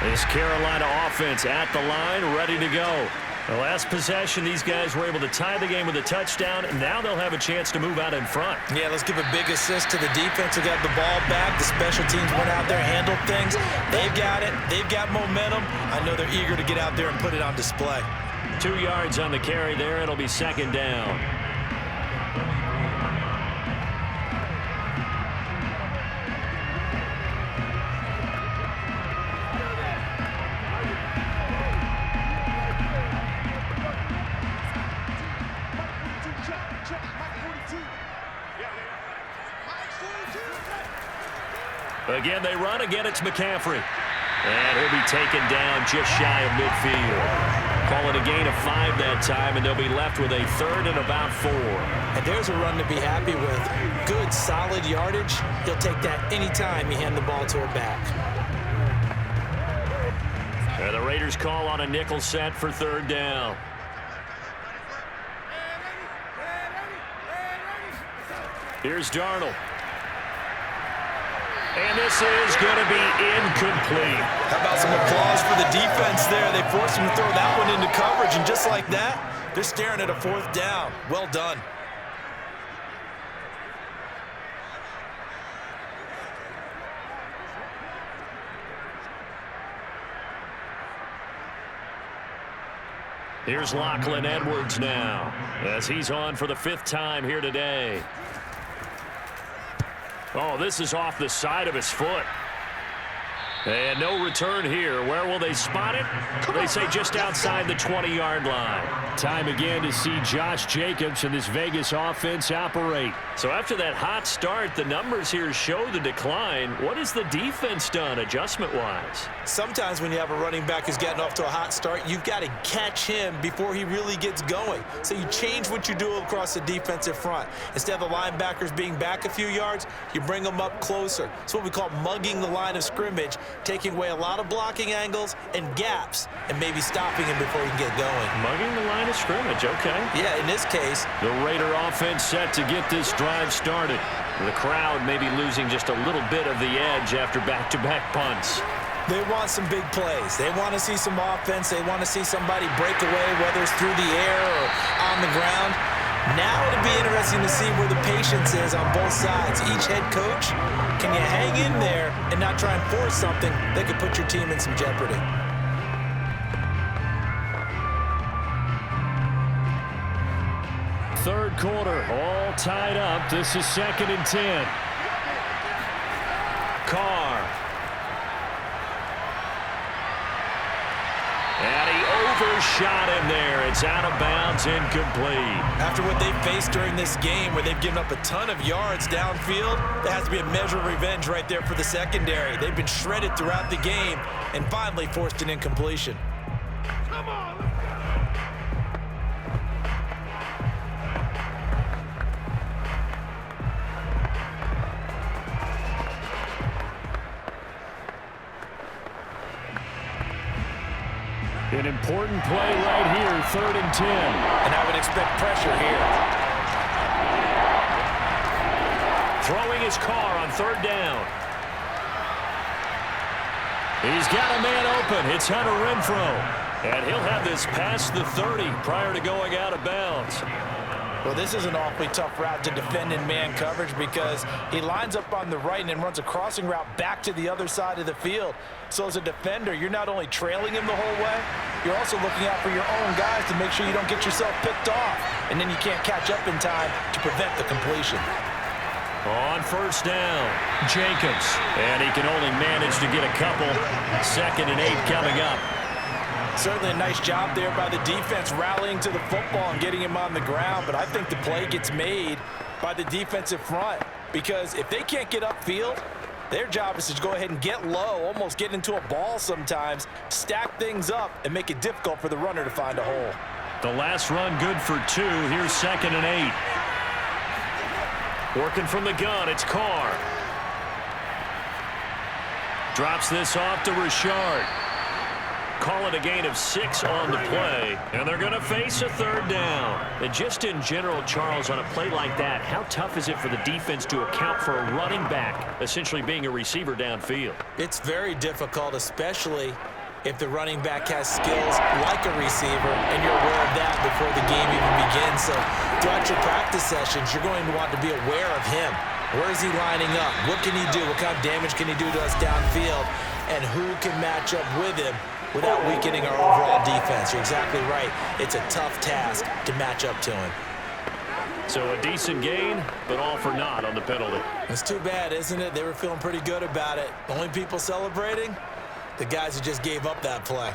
This Carolina offense at the line, ready to go. The last possession, these guys were able to tie the game with a touchdown, and now they'll have a chance to move out in front. Yeah, let's give a big assist to the defense who got the ball back. The special teams went out there, handled things. They've got it. They've got momentum. I know they're eager to get out there and put it on display. 2 yards on the carry there. It'll be 2nd down. Again, they run. Again, it's McCaffrey. And he'll be taken down just shy of midfield. Call it a gain of 5 that time, and they'll be left with a 3rd and about 4. And there's a run to be happy with. Good, solid yardage. He'll take that anytime you hand the ball to a back. And the Raiders call on a nickel set for 3rd down. Here's Darnold. And this is going to be incomplete. How about some applause for the defense there? They forced him to throw that one into coverage, and just like that, they're staring at a 4th down. Well done. Here's Lachlan Edwards now, as he's on for the 5th time here today. Oh, this is off the side of his foot. And no return here. Where will they spot it? They say just outside the 20-yard line. Time again to see Josh Jacobs and this Vegas offense operate. So after that hot start, the numbers here show the decline. What has the defense done adjustment-wise? Sometimes when you have a running back who's getting off to a hot start, you've got to catch him before he really gets going. So you change what you do across the defensive front. Instead of the linebackers being back a few yards, you bring them up closer. It's what we call mugging the line of scrimmage, taking away a lot of blocking angles and gaps and maybe stopping him before he can get going. Mugging the line of scrimmage, okay. Yeah, in this case. The Raider offense set to get this drive started. The crowd may be losing just a little bit of the edge after back-to-back punts. They want some big plays. They want to see some offense. They want to see somebody break away, whether it's through the air or on the ground. Now it'll be interesting to see where the patience is on both sides. Each head coach, can you hang in there and not try and force something that could put your team in some jeopardy? Third quarter, all tied up. This is 2nd and 10. Carr. And he overshot him there. It's out of bounds, incomplete. After what they've faced during this game where they've given up a ton of yards downfield, there has to be a measure of revenge right there for the secondary. They've been shredded throughout the game and finally forced an incompletion. Come on, An important play right here, 3rd and 10. And I would expect pressure here. Throwing his Carr on 3rd down. He's got a man open. It's Hunter Renfrow. And he'll have this past the 30 prior to going out of bounds. Well, this is an awfully tough route to defend in man coverage because he lines up on the right and then runs a crossing route back to the other side of the field. So as a defender, you're not only trailing him the whole way, you're also looking out for your own guys to make sure you don't get yourself picked off. And then you can't catch up in time to prevent the completion. On 1st down, Jacobs. And he can only manage to get a couple. 2nd and 8 coming up. Certainly a nice job there by the defense rallying to the football and getting him on the ground, but I think the play gets made by the defensive front because if they can't get upfield, their job is to go ahead and get low, almost get into a ball sometimes, stack things up, and make it difficult for the runner to find a hole. The last run good for 2. Here's 2nd and 8. Working from the gun, it's Carr. Drops this off to Richard. Call it a gain of 6 on the play, and they're going to face a 3rd down. And just in general, Charles, on a play like that, how tough is it for the defense to account for a running back essentially being a receiver downfield? It's very difficult, especially if the running back has skills like a receiver, and you're aware of that before the game even begins. So throughout your practice sessions, you're going to want to be aware of him. Where is he lining up? What can he do? What kind of damage can he do to us downfield? And who can match up with him without weakening our overall defense? You're exactly right. It's a tough task to match up to him. So a decent gain, but all for naught on the penalty. It's too bad, isn't it? They were feeling pretty good about it. Only people celebrating? The guys who just gave up that play.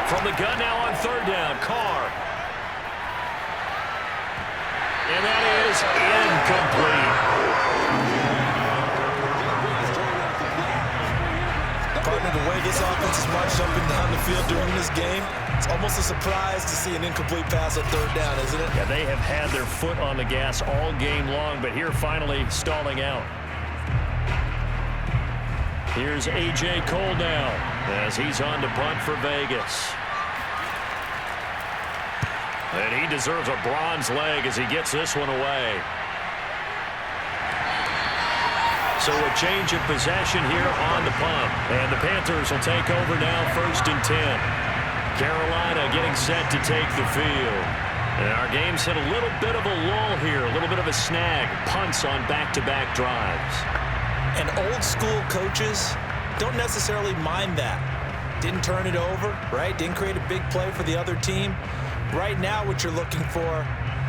From the gun now on 3rd down, Carr. is incomplete. Partner, the way this offense is marched up and down the field during this game, it's almost a surprise to see an incomplete pass on third down, isn't it? Yeah, they have had their foot on the gas all game long, but here finally stalling out. Here's A.J. Cole now as he's on to punt for Vegas. And he deserves a bronze leg as he gets this one away. So a change of possession here on the punt. And the Panthers will take over now, 1st and 10. Carolina getting set to take the field. And our game's hit a little bit of a lull here, a little bit of a snag. Punts on back-to-back drives. And old school coaches don't necessarily mind that. Didn't turn it over, right? Didn't create a big play for the other team. Right now what you're looking for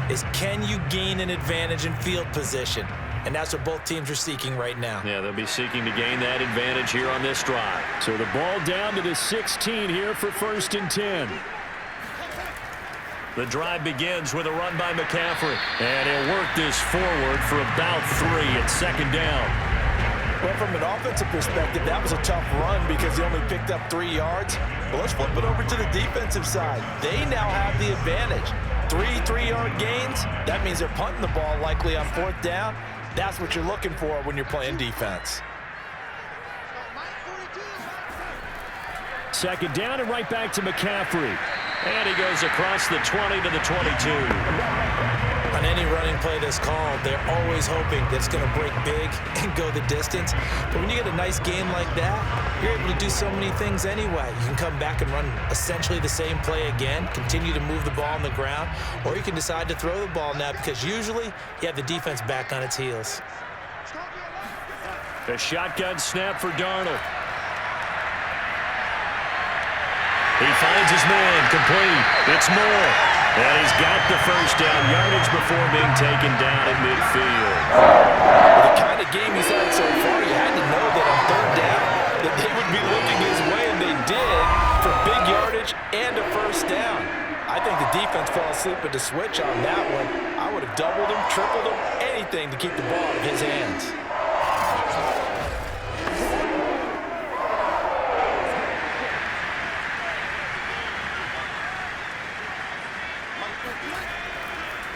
is, can you gain an advantage in field position? And that's what both teams are seeking right now. Yeah, they'll be seeking to gain that advantage here on this drive. So the ball down to the 16 here for 1st and 10. The drive begins with a run by McCaffrey. And he'll work this forward for about 3 at 2nd down. Well, from an offensive perspective, that was a tough run because he only picked up 3 yards. But let's flip it over to the defensive side. They now have the advantage. 3 3-yard gains. That means they're punting the ball likely on 4th down. That's what you're looking for when you're playing defense. 2nd down and right back to McCaffrey. And he goes across the 20 to the 22. On any running play that's called, they're always hoping that it's going to break big and go the distance. But when you get a nice game like that, you're able to do so many things anyway. You can come back and run essentially the same play again, continue to move the ball on the ground, or you can decide to throw the ball now because usually you have the defense back on its heels. A shotgun snap for Darnold. He finds his man, complete. It's Moore. And he's got the 1st down yardage before being taken down at midfield. With the kind of game he's had so far, you had to know that on 3rd down that they would be looking his way, and they did, for big yardage and a 1st down. I think the defense fell asleep at the switch on that one. I would have doubled him, tripled him, anything to keep the ball out of his hands.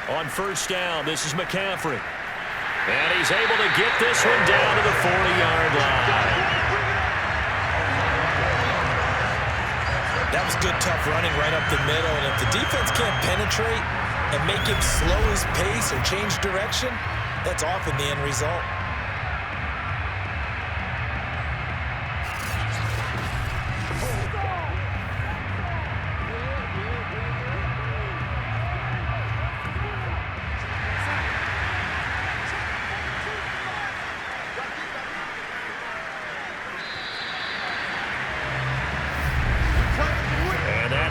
On 1st down, this is McCaffrey. And he's able to get this one down to the 40-yard line. That was good, tough running right up the middle. And if the defense can't penetrate and make him slow his pace or change direction, that's often the end result.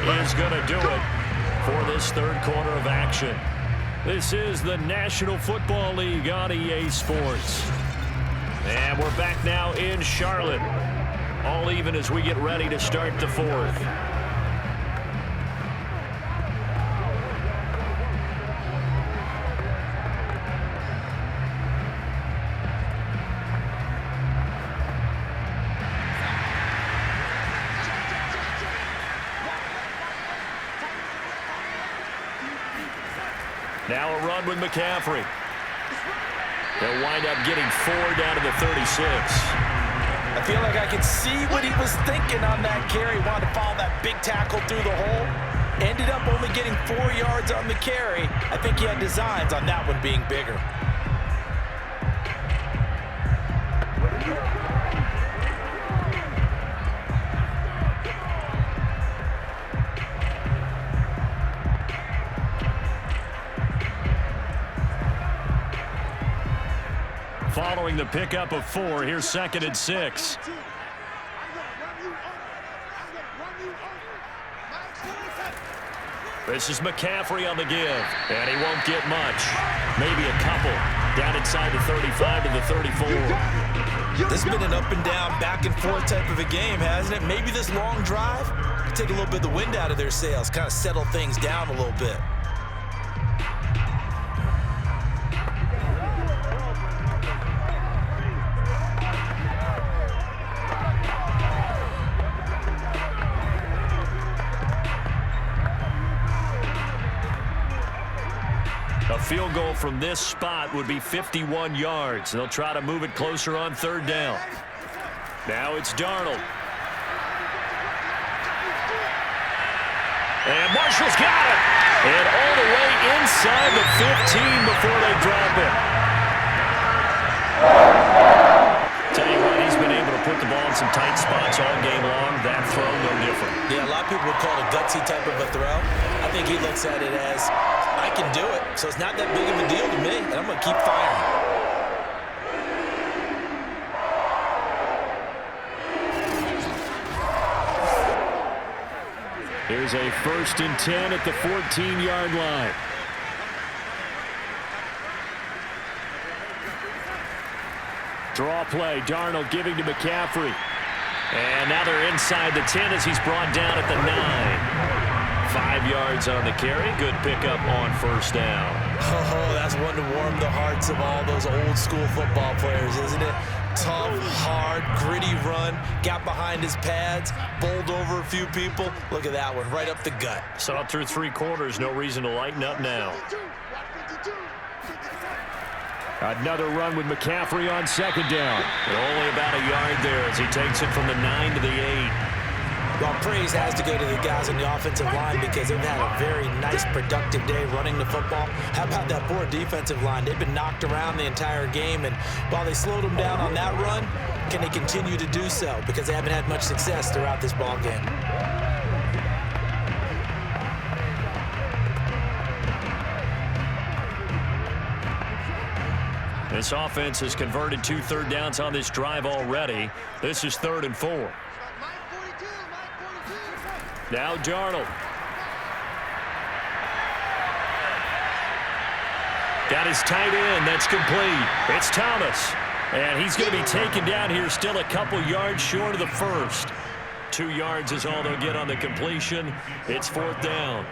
Is going to do it for this 3rd quarter of action. This is the National Football League on EA Sports. And we're back now in Charlotte. All even as we get ready to start the 4th. Now a run with McCaffrey. They'll wind up getting 4 down to the 36. I feel like I can see what he was thinking on that carry. Wanted to follow that big tackle through the hole. Ended up only getting 4 yards on the carry. I think he had designs on that one being bigger. Following the pickup of 4, here's 2nd and 6. This is McCaffrey on the give, and he won't get much. Maybe a couple down inside the 35 to the 34. This has been an up and down, back and forth type of a game, hasn't it? Maybe this long drive can take a little bit of the wind out of their sails, kind of settle things down a little bit. A field goal from this spot would be 51 yards. They'll try to move it closer on third down. Now it's Darnold. And Marshall's got it. And all the way inside the 15 before they drop it. Tell you what, he's been able to put the ball in some tight spots all game long. That throw, no different. Yeah, a lot of people would call it a gutsy type of a throw. I think he looks at it as, I can do it, so it's not that big of a deal to me, and I'm going to keep firing. Here's a 1st and 10 at the 14-yard line. Draw play, Darnold giving to McCaffrey. And now they're inside the 10 as he's brought down at the 9. 5 yards on the carry. Good pickup on first down. Oh, that's one to warm the hearts of all those old-school football players, isn't it? Tough, hard, gritty run. Got behind his pads, bowled over a few people. Look at that one, right up the gut. Saw it through 3 quarters. No reason to lighten up now. Another run with McCaffrey on 2nd down. And only about a yard there as he takes it from the 9 to the 8. Well, praise has to go to the guys on the offensive line because they've had a very nice, productive day running the football. How about that poor defensive line? They've been knocked around the entire game, and while they slowed them down on that run, can they continue to do so? Because they haven't had much success throughout this ball game. This offense has converted 2 third downs on this drive already. This is 3rd and 4. Now Darnold. Got his tight end. That's complete. It's Thomas. And he's going to be taken down here still a couple yards short of the 1st. 2 yards is all they'll get on the completion. It's 4th down.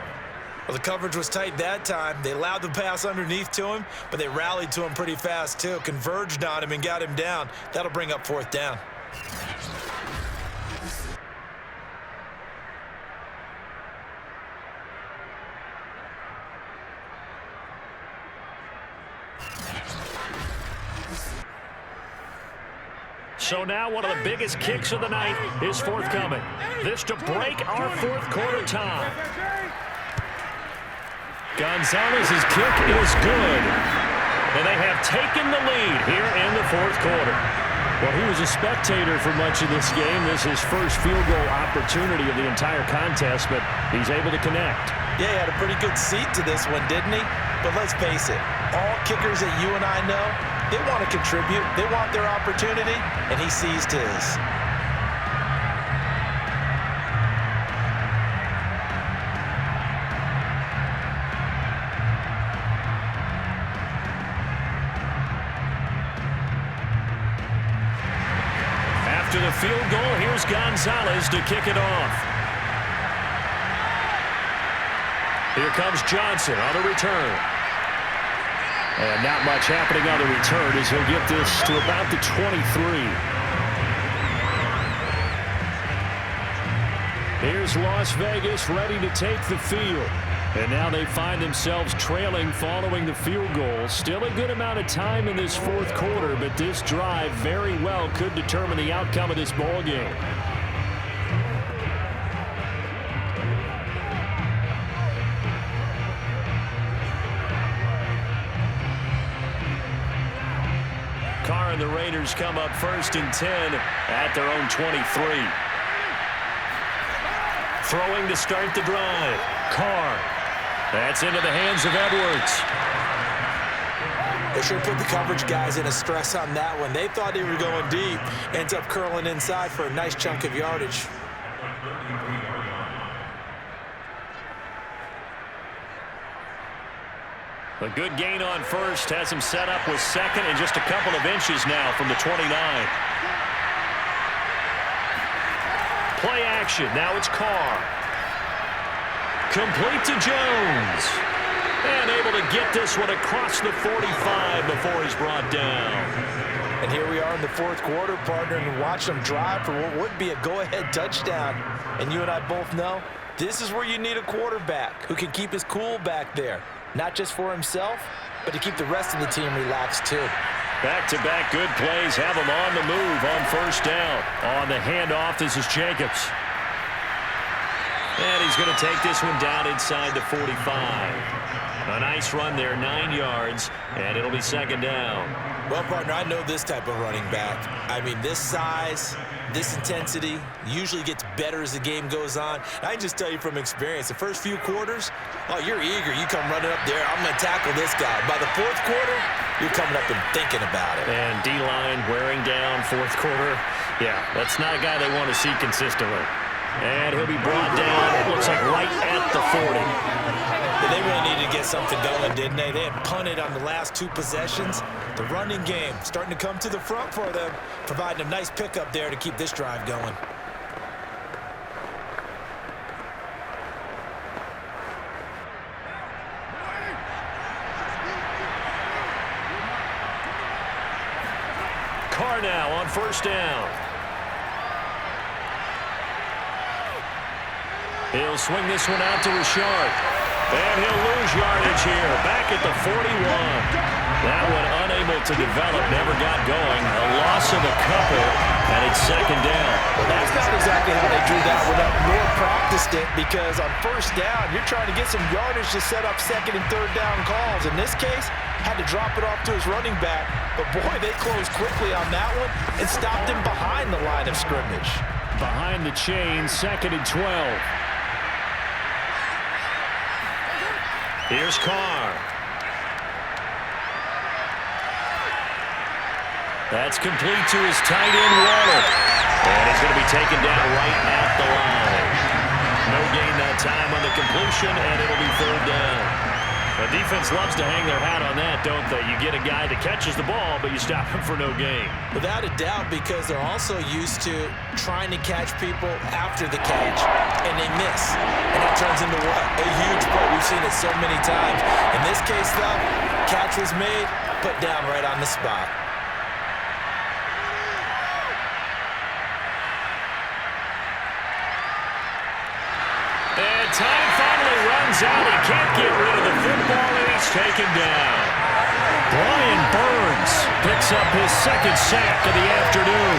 Well, the coverage was tight that time. They allowed the pass underneath to him, but they rallied to him pretty fast, too. Converged on him and got him down. That'll bring up 4th down. So now one of the biggest kicks of the night is forthcoming. This to break our 4th quarter tie. Gonzalez's kick is good. And they have taken the lead here in the 4th quarter. Well, he was a spectator for much of this game. This is his first field goal opportunity of the entire contest, but he's able to connect. Yeah, he had a pretty good seat to this one, didn't he? But let's face it, all kickers that you and I know, they want to contribute. They want their opportunity, and he seized his. After the field goal, here's Gonzalez to kick it off. Here comes Johnson on the return. And not much happening on the return as he'll get this to about the 23. Here's Las Vegas ready to take the field. And now they find themselves trailing following the field goal. Still a good amount of time in this 4th quarter, but this drive very well could determine the outcome of this ball game. Carr and the Raiders come up 1st and 10 at their own 23. Throwing to start the drive. Carr. That's into the hands of Edwards. They should put the coverage guys in a stress on that one. They thought they were going deep. Ends up curling inside for a nice chunk of yardage. A good gain on 1st has him set up with 2nd and just a couple of inches now from the 29. Play action. Now it's Carr. Complete to Jones. And able to get this one across the 45 before he's brought down. And here we are in the 4th quarter, partner, and watch them drive for what would be a go-ahead touchdown. And you and I both know this is where you need a quarterback who can keep his cool back there. not just for himself, but to keep the rest of the team relaxed too. Back-to-back good plays have him on the move on first down. On the handoff, this is Jacobs. And he's going to take this one down inside the 45. A nice run there, 9 yards, and it'll be second down. Well, partner, I know this type of running back. I mean, this size, this intensity usually gets better as the game goes on. I can just tell you from experience, the first few quarters, oh, you're eager. You come running up there, I'm going to tackle this guy. By the fourth quarter, you're coming up and thinking about it. And D-line wearing down fourth quarter. Yeah, that's not a guy they want to see consistently. And he'll be brought down, it looks like right at the 40. Yeah, they really needed to get something going, didn't they? They had punted on the last 2 possessions. The running game starting to come to the front for them, providing a nice pickup there to keep this drive going. Carr now on first down. He'll swing this one out to Richard. And he'll lose yardage here. Back at the 41. That one unable to develop, never got going. A loss of a couple, and it's second down. Well, that's not exactly how they drew that one up, nor practiced it, because on first down, you're trying to get some yardage to set up second and third down calls. In this case, had to drop it off to his running back. But, boy, they closed quickly on that one and stopped him behind the line of scrimmage. Behind the chain, second and 12. Here's Carr. That's complete to his tight end, Waddle. And he's going to be taken down right at the line. No gain that time on the completion, and it'll be third down. The defense loves to hang their hat on that, don't they? You get a guy that catches the ball, but you stop him for no gain. Without a doubt, because they're also used to trying to catch people after the catch, and they miss. And that turns into what? A huge play. We've seen it so many times. In this case, though, catch was made, put down right on the spot. And time finally runs out. He can't get rid of the football, and he's taken down. Brian Burns picks up his second sack of the afternoon.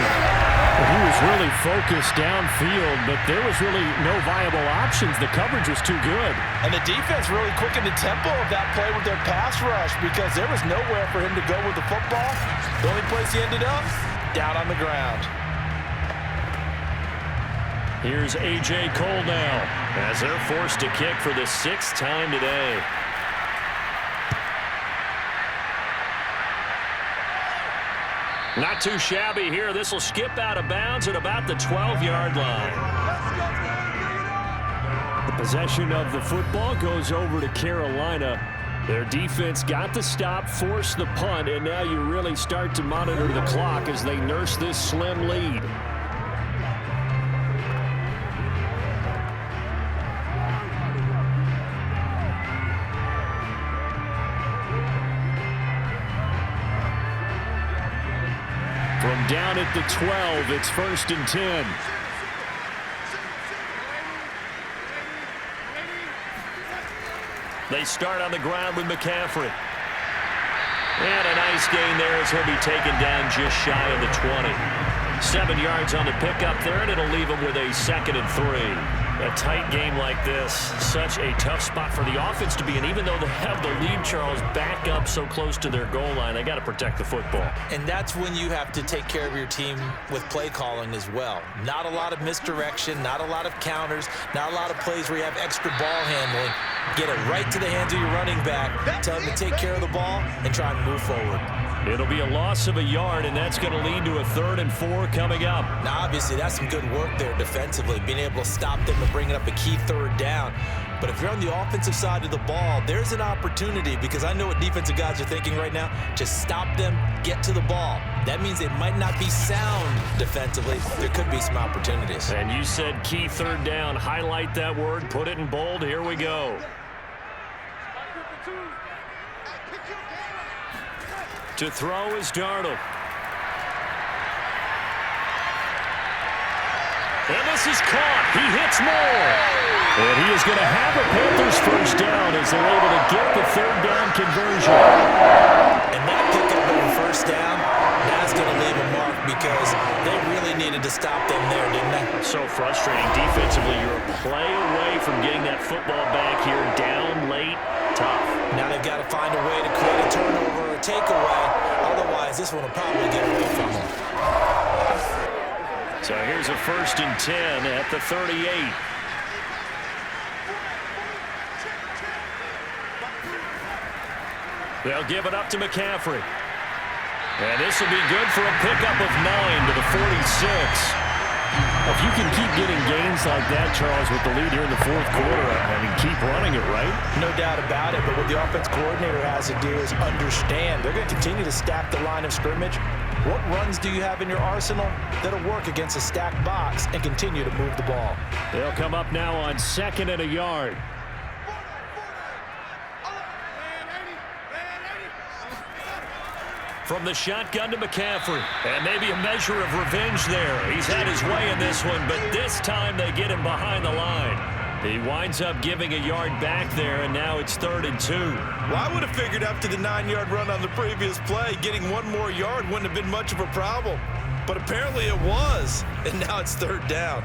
Well, he was really focused downfield, but there was really no viable options. The coverage was too good. And the defense really quickened the tempo of that play with their pass rush, because there was nowhere for him to go with the football. The only place he ended up, down on the ground. Here's A.J. Cole now, as they're forced to kick for the 6th time today. Not too shabby here. This will skip out of bounds at about the 12-yard line. The possession of the football goes over to Carolina. Their defense got the stop, forced the punt, and now you really start to monitor the clock as they nurse this slim lead. From down at the 12, it's 1st and 10. They start on the ground with McCaffrey. And a nice gain there as he'll be taken down just shy of the 20. 7 yards on the pickup there, and it'll leave him with a 2nd and 3. A tight game like this, such a tough spot for the offense to be in. Even though they have the lead, Charles, back up so close to their goal line, they got to protect the football. And that's when you have to take care of your team with play calling as well. Not a lot of misdirection, not a lot of counters, not a lot of plays where you have extra ball handling. Get it right to the hands of your running back, tell him to take care of the ball, and try and move forward. It'll be a loss of a yard, and that's going to lead to a 3rd and 4 coming up. Now, obviously, that's some good work there defensively, being able to stop them and bringing up a key 3rd down. But if you're on the offensive side of the ball, there's an opportunity, because I know what defensive guys are thinking right now. Just stop them, get to the ball. That means they might not be sound defensively. There could be some opportunities. And you said key 3rd down. Highlight that word, put it in bold. Here we go. To throw is Darnold. And this is caught. He hits more. And he is going to have a Panthers first down as they're able to get the third down conversion. And that pickup of a first down, that's going to leave a mark because they really needed to stop them there, didn't they? So frustrating. Defensively, you're a play away from getting that football back here down late. Tough. Now they've got to find a way to create a turnover or a takeaway. Otherwise, this one will probably get away from them. So here's a 1st and 10 at the 38. They'll give it up to McCaffrey. And this will be good for a pickup of 9 to the 46. If you can keep getting gains like that, Charles, with the lead here in the fourth quarter, I mean, keep running it, right? No doubt about it, but what the offense coordinator has to do is understand they're going to continue to stack the line of scrimmage. What runs do you have in your arsenal that'll work against a stacked box and continue to move the ball? They'll come up now on 2nd and a yard. From the shotgun to McCaffrey. And maybe a measure of revenge there. He's had his way in this one, but this time they get him behind the line. He winds up giving a yard back there, and now it's 3rd and 2. Well, I would have figured after the 9-yard run on the previous play, getting one more yard wouldn't have been much of a problem. But apparently it was, and now it's 3rd down.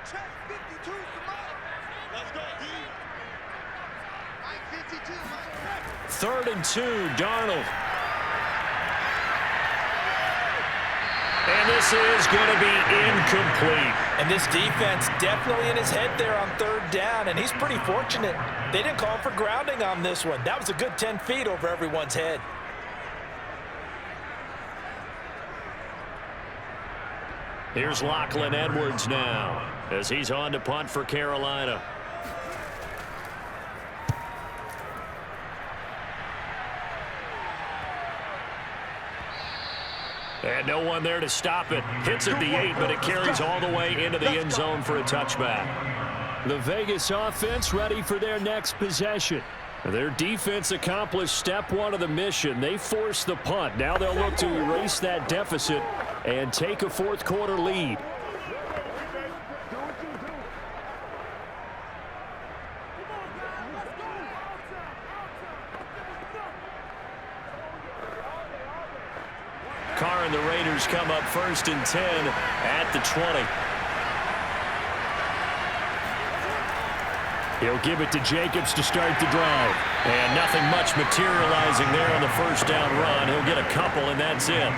Check 52 for Mike. Let's go, D. Mike 52, Mike. 3rd and 2, Darnold. And this is going to be incomplete. And this defense definitely in his head there on 3rd down, and he's pretty fortunate. They didn't call for grounding on this one. That was a good 10 feet over everyone's head. Here's Lachlan Edwards now as he's on to punt for Carolina. And no one there to stop it. Hits at the 8, but it carries all the way into the end zone for a touchback. The Vegas offense ready for their next possession. Their defense accomplished step 1 of the mission. They forced the punt. Now they'll look to erase that deficit and take a fourth quarter lead. Carr and the Raiders come up 1st and 10 at the 20. He'll give it to Jacobs to start the drive. And nothing much materializing there on the first down run. He'll get a couple, and that's it.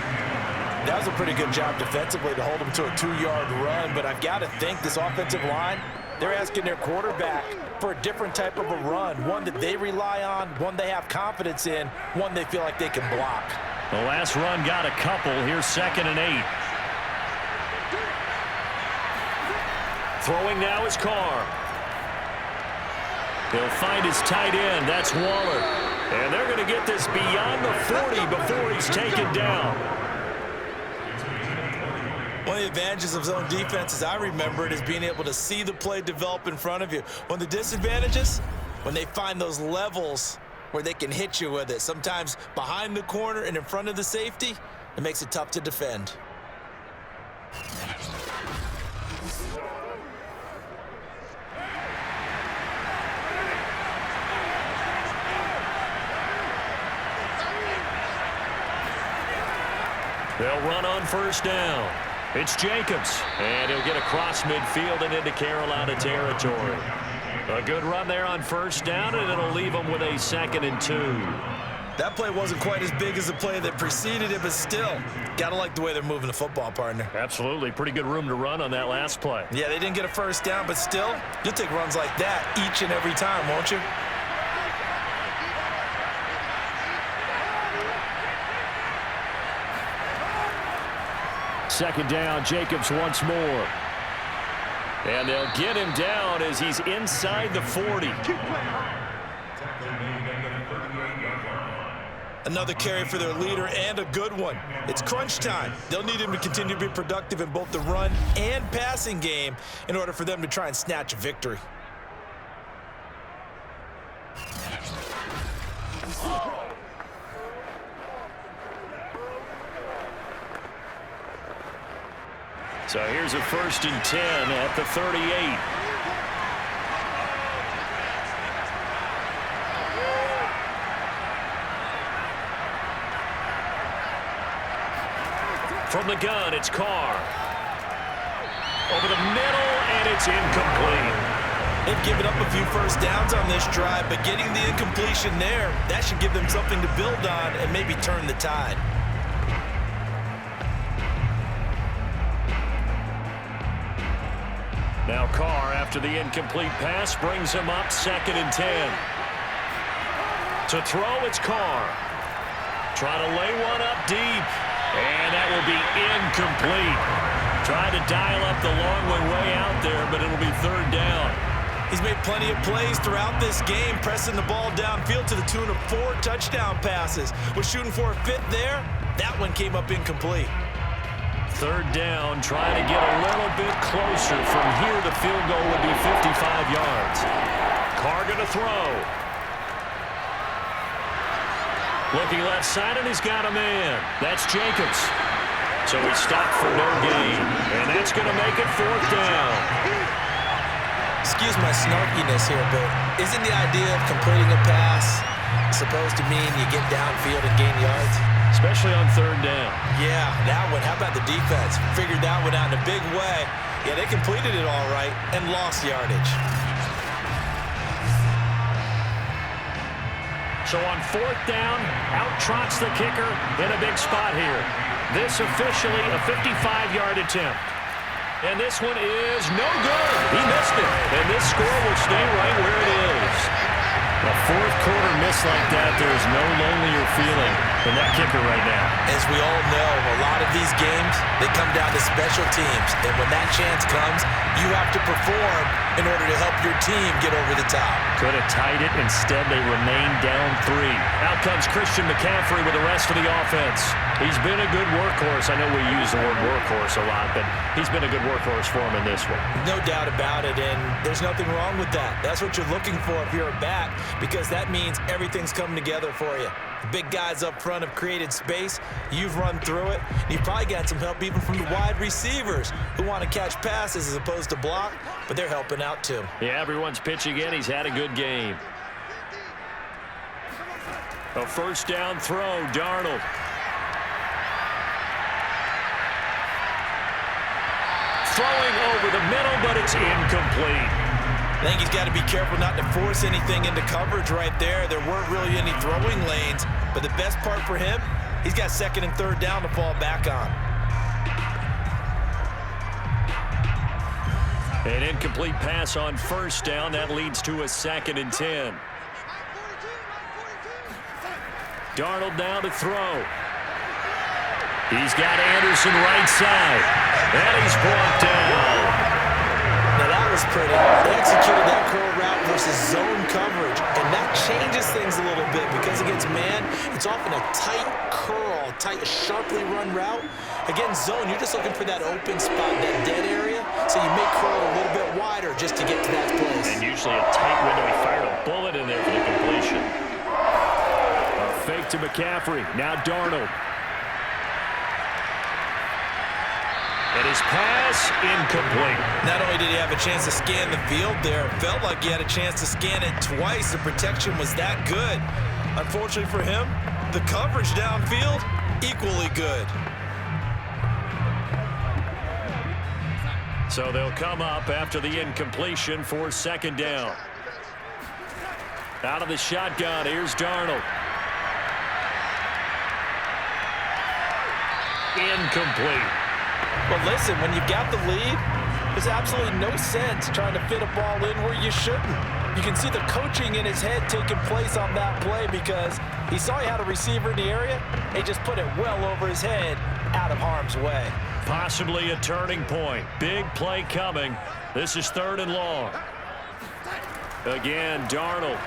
That was a pretty good job defensively to hold him to a 2-yard run, but I've got to think this offensive line, they're asking their quarterback for a different type of a run, one that they rely on, one they have confidence in, one they feel like they can block. The last run got a couple. Here's 2nd and 8. Throwing now is Carr. He'll find his tight end. That's Waller. And they're going to get this beyond the 40 before he's taken down. One of the advantages of zone defense, as I remember it, is being able to see the play develop in front of you. One of the disadvantages, when they find those levels where they can hit you with it, sometimes behind the corner and in front of the safety, it makes it tough to defend. They'll run on first down. It's Jacobs, and he'll get across midfield and into Carolina territory. A good run there on first down, and it'll leave them with a 2nd and 2. That play wasn't quite as big as the play that preceded it, but still, gotta like the way they're moving the football, partner. Absolutely. Pretty good room to run on that last play. Yeah, they didn't get a first down, but still, you'll take runs like that each and every time, won't you? Second down, Jacobs once more. And they'll get him down as he's inside the 40. Another carry for their leader and a good one. It's crunch time. They'll need him to continue to be productive in both the run and passing game in order for them to try and snatch a victory. So here's a 1st and 10 at the 38. From the gun, it's Carr. Over the middle, and it's incomplete. They've given up a few first downs on this drive, but getting the incompletion there, that should give them something to build on and maybe turn the tide. Now Carr, after the incomplete pass, brings him up 2nd and 10. To throw, it's Carr. Trying to lay one up deep. And that will be incomplete. Trying to dial up the long way out there, but it'll be 3rd down. He's made plenty of plays throughout this game, pressing the ball downfield to the tune of 4 touchdown passes. Was shooting for a 5th there. That one came up incomplete. 3rd down, trying to get a little bit closer. From here, the field goal would be 55 yards. Carr going to throw. Looking left side, and he's got a man. That's Jacobs. So he stopped for no gain. And that's going to make it 4th down. Excuse my snarkiness here, but isn't the idea of completing a pass supposed to mean you get downfield and gain yards? Especially on 3rd down. Yeah, that one. How about the defense? Figured that one out in a big way. Yeah, they completed it all right and lost yardage. So on 4th down, out trots the kicker in a big spot here. This officially a 55-yard attempt. And this one is no good. He missed it. And this score will stay right where it is. A 4th quarter miss like that, there's no lonelier feeling than that kicker right now. As we all know, a lot of these games, they come down to special teams. And when that chance comes, you have to perform in order to help your team get over the top. Could have tied it. Instead, they remain down 3. Out comes Christian McCaffrey with the rest of the offense. He's been a good workhorse. I know we use the word workhorse a lot, but he's been a good workhorse for him in this one. No doubt about it, and there's nothing wrong with that. That's what you're looking for if you're a back, because that means everything's coming together for you. The big guys up front have created space. You've run through it. You've probably got some help even from the wide receivers who want to catch passes as opposed to block, but they're helping out too. Yeah, everyone's pitching in. He's had a good game. A 1st down throw, Darnold. Throwing over the middle, but it's incomplete. I think he's got to be careful not to force anything into coverage right there. There weren't really any throwing lanes, but the best part for him, he's got 2nd and 3rd down to fall back on. An incomplete pass on 1st down. That leads to a 2nd and 10. Darnold now to throw. He's got Anderson right side. And he's brought down. Now that was pretty. They executed that curl route versus zone coverage, and that changes things a little bit because against man, it's often a tight curl, tight, sharply run route. Against zone, you're just looking for that open spot, that dead area, so you make curl a little bit wider just to get to that place. And usually a tight window. He fired a bullet in there for the completion. A fake to McCaffrey. Now Darnold. And his pass incomplete. Not only did he have a chance to scan the field there, it felt like he had a chance to scan it twice. The protection was that good. Unfortunately for him, the coverage downfield, equally good. So they'll come up after the incompletion for 2nd down. Out of the shotgun, here's Darnold. Incomplete. Well, listen, when you've got the lead, there's absolutely no sense trying to fit a ball in where you shouldn't. You can see the coaching in his head taking place on that play because he saw he had a receiver in the area. He just put it well over his head, out of harm's way. Possibly a turning point. Big play coming. This is 3rd and long. Again, Darnold.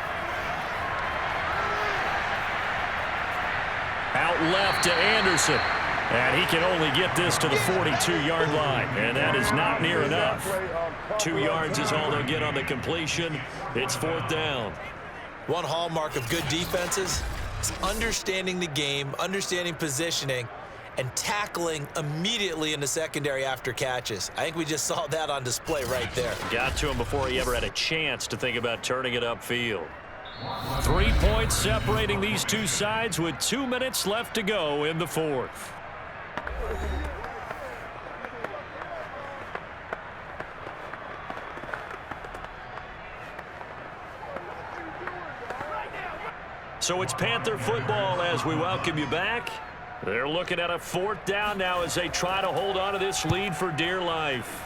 Out left to Anderson. And he can only get this to the 42-yard line. And that is not near enough. 2 yards is all they'll get on the completion. It's 4th down. One hallmark of good defenses is understanding the game, understanding positioning, and tackling immediately in the secondary after catches. I think we just saw that on display right there. Got to him before he ever had a chance to think about turning it upfield. 3 points separating these two sides with 2 minutes left to go in the fourth. So it's Panther football as we welcome you back. They're looking at a 4th down now as they try to hold on to this lead for dear life.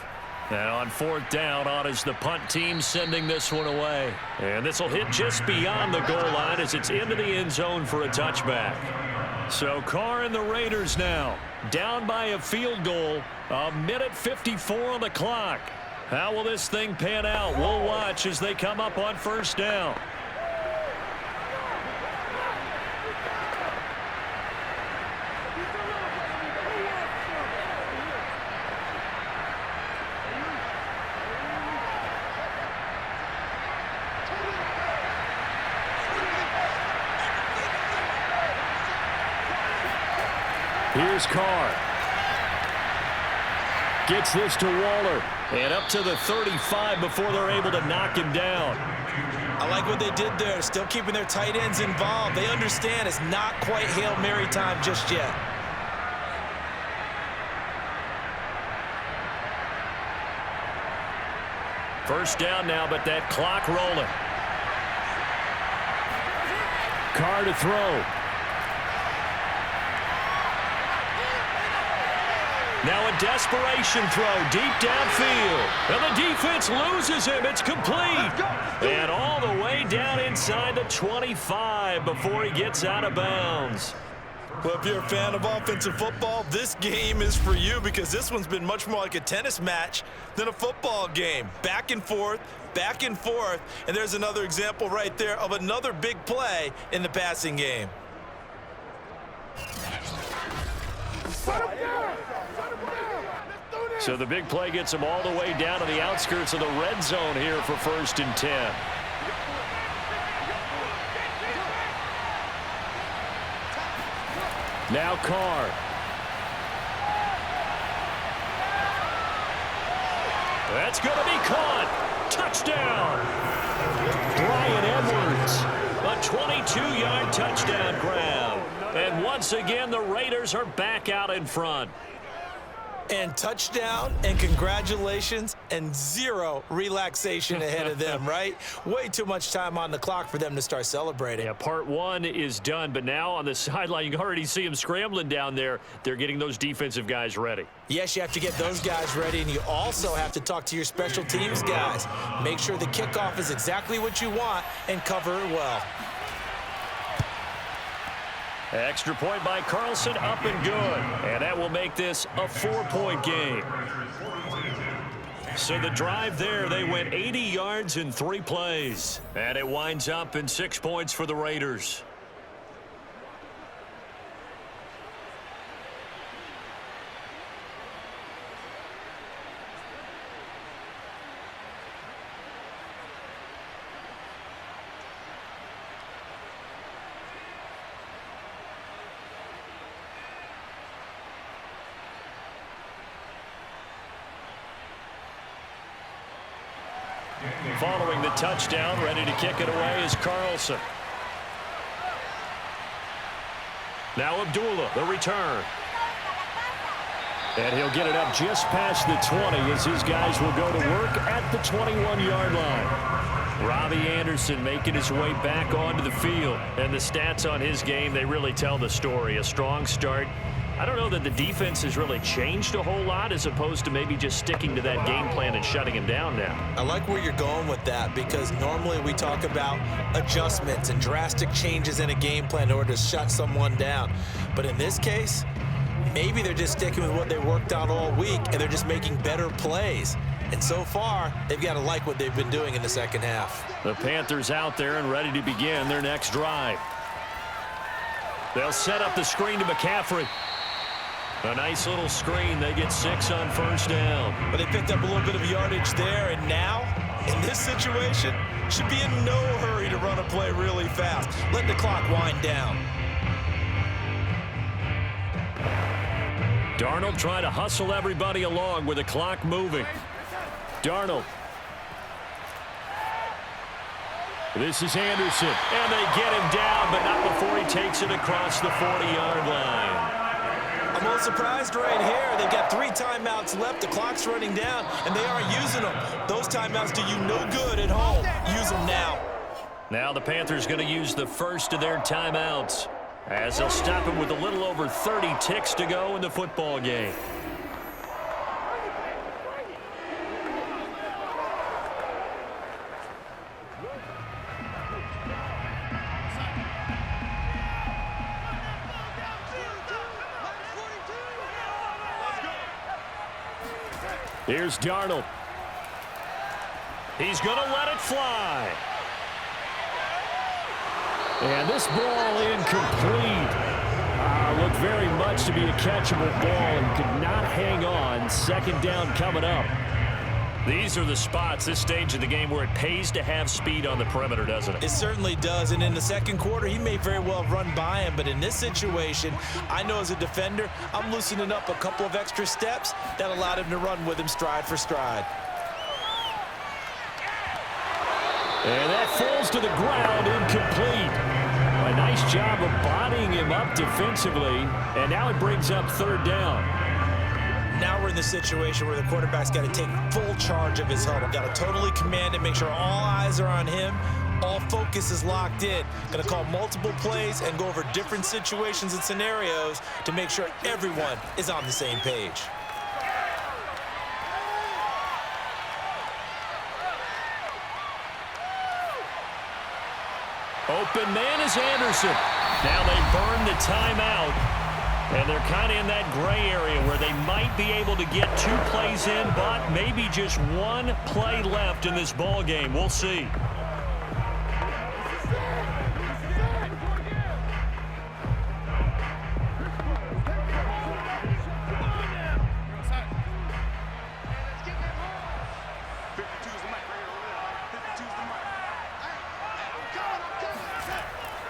And on 4th down, on is the punt team sending this one away. And this will hit just beyond the goal line as it's into the end zone for a touchback. So Carr and the Raiders now down by a field goal. 1:54 on the clock. How will this thing pan out? We'll watch as they come up on 1st down. Here's Carr. Gets this to Waller. And up to the 35 before they're able to knock him down. I like what they did there, still keeping their tight ends involved. They understand it's not quite Hail Mary time just yet. First down now, but that clock rolling. Carr to throw. Now a desperation throw deep downfield. And the defense loses him. It's complete. And all the way down inside the 25 before he gets out of bounds. Well, if you're a fan of offensive football, this game is for you because this one's been much more like a tennis match than a football game. Back and forth, and there's another example right there of another big play in the passing game. So the big play gets them all the way down to the outskirts of the red zone here for 1st and 10. Now Carr. That's going to be caught. Touchdown. Bryan Edwards. A 22-yard touchdown grab. And once again, the Raiders are back out in front. And touchdown, and congratulations, and zero relaxation ahead of them, right? Way too much time on the clock for them to start celebrating. Yeah, part one is done, but now on the sideline, you can already see them scrambling down there. They're getting those defensive guys ready. Yes, you have to get those guys ready, and you also have to talk to your special teams guys. Make sure the kickoff is exactly what you want and cover it well. Extra point by Carlson, up and good. And that will make this a 4-point game. So the drive there, they went 80 yards in 3 plays. And it winds up in 6 points for the Raiders. Following the touchdown, ready to kick it away is Carlson. Now Abdullah, the return. And he'll get it up just past the 20 as his guys will go to work at the 21-yard line. Robbie Anderson making his way back onto the field. And the stats on his game, they really tell the story. A strong start. I don't know that the defense has really changed a whole lot as opposed to maybe just sticking to that game plan and shutting him down now. I like where you're going with that because normally we talk about adjustments and drastic changes in a game plan in order to shut someone down. But in this case, maybe they're just sticking with what they worked on all week and they're just making better plays. And so far, they've got to like what they've been doing in the second half. The Panthers out there and ready to begin their next drive. They'll set up the screen to McCaffrey. A nice little screen. They get 6 on 1st down. But they picked up a little bit of yardage there, and now, in this situation, should be in no hurry to run a play really fast. Let the clock wind down. Darnold trying to hustle everybody along with the clock moving. Darnold. This is Anderson, and they get him down, but not before he takes it across the 40-yard line. I'm a little surprised right here. They've got 3 timeouts left. The clock's running down, and they aren't using them. Those timeouts do you no good at home. Use them now. Now the Panthers going to use the first of their timeouts, as they'll stop him with a little over 30 ticks to go in the football game. Here's Darnold. He's going to let it fly. And this ball incomplete. Looked very much to be a catchable ball and could not hang on. Second down coming up. These are the spots, this stage of the game, where it pays to have speed on the perimeter, doesn't it? It certainly does, and in the second quarter, he may very well run by him, but in this situation, I know as a defender, I'm loosening up a couple of extra steps that allowed him to run with him stride for stride. And that falls to the ground, incomplete. A nice job of bodying him up defensively, and now it brings up third down. Now we're in the situation where the quarterback's got to take full charge of his huddle. Got to totally command it, make sure all eyes are on him. All focus is locked in. Going to call multiple plays and go over different situations and scenarios to make sure everyone is on the same page. Open man is Anderson. Now they burn the timeout. And they're kind of in that gray area where they might be able to get 2 plays in, but maybe just 1 play left in this ball game. We'll see.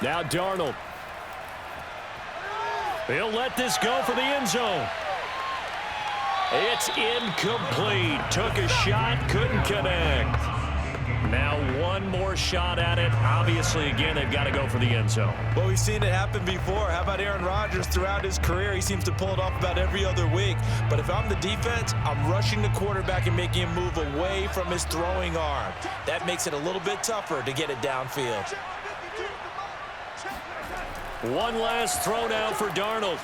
Now Darnold. He'll let this go for the end zone. It's incomplete. Took a shot, couldn't connect. Now 1 more shot at it. Obviously, again, they've got to go for the end zone. Well, we've seen it happen before. How about Aaron Rodgers throughout his career? He seems to pull it off about every other week. But if I'm the defense, I'm rushing the quarterback and making him move away from his throwing arm. That makes it a little bit tougher to get it downfield. 1 last throw now for Darnold.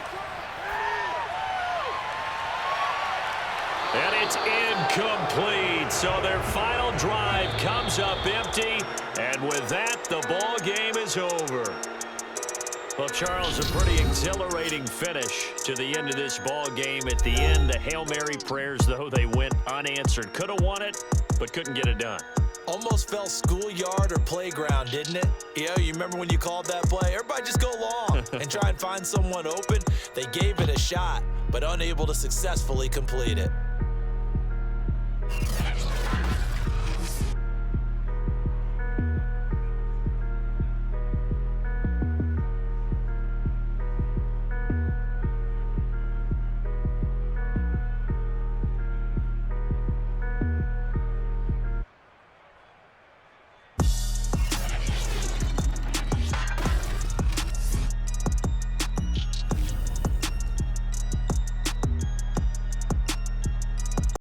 And it's incomplete. So their final drive comes up empty. And with that, the ball game is over. Well, Charles, a pretty exhilarating finish to the end of this ball game. At the end, the Hail Mary prayers, though, they went unanswered. Could have won it, but couldn't get it done. Almost felt schoolyard or playground, didn't it? You remember when you called that play? Everybody just go long and try and find someone open. They gave it a shot, but unable to successfully complete it.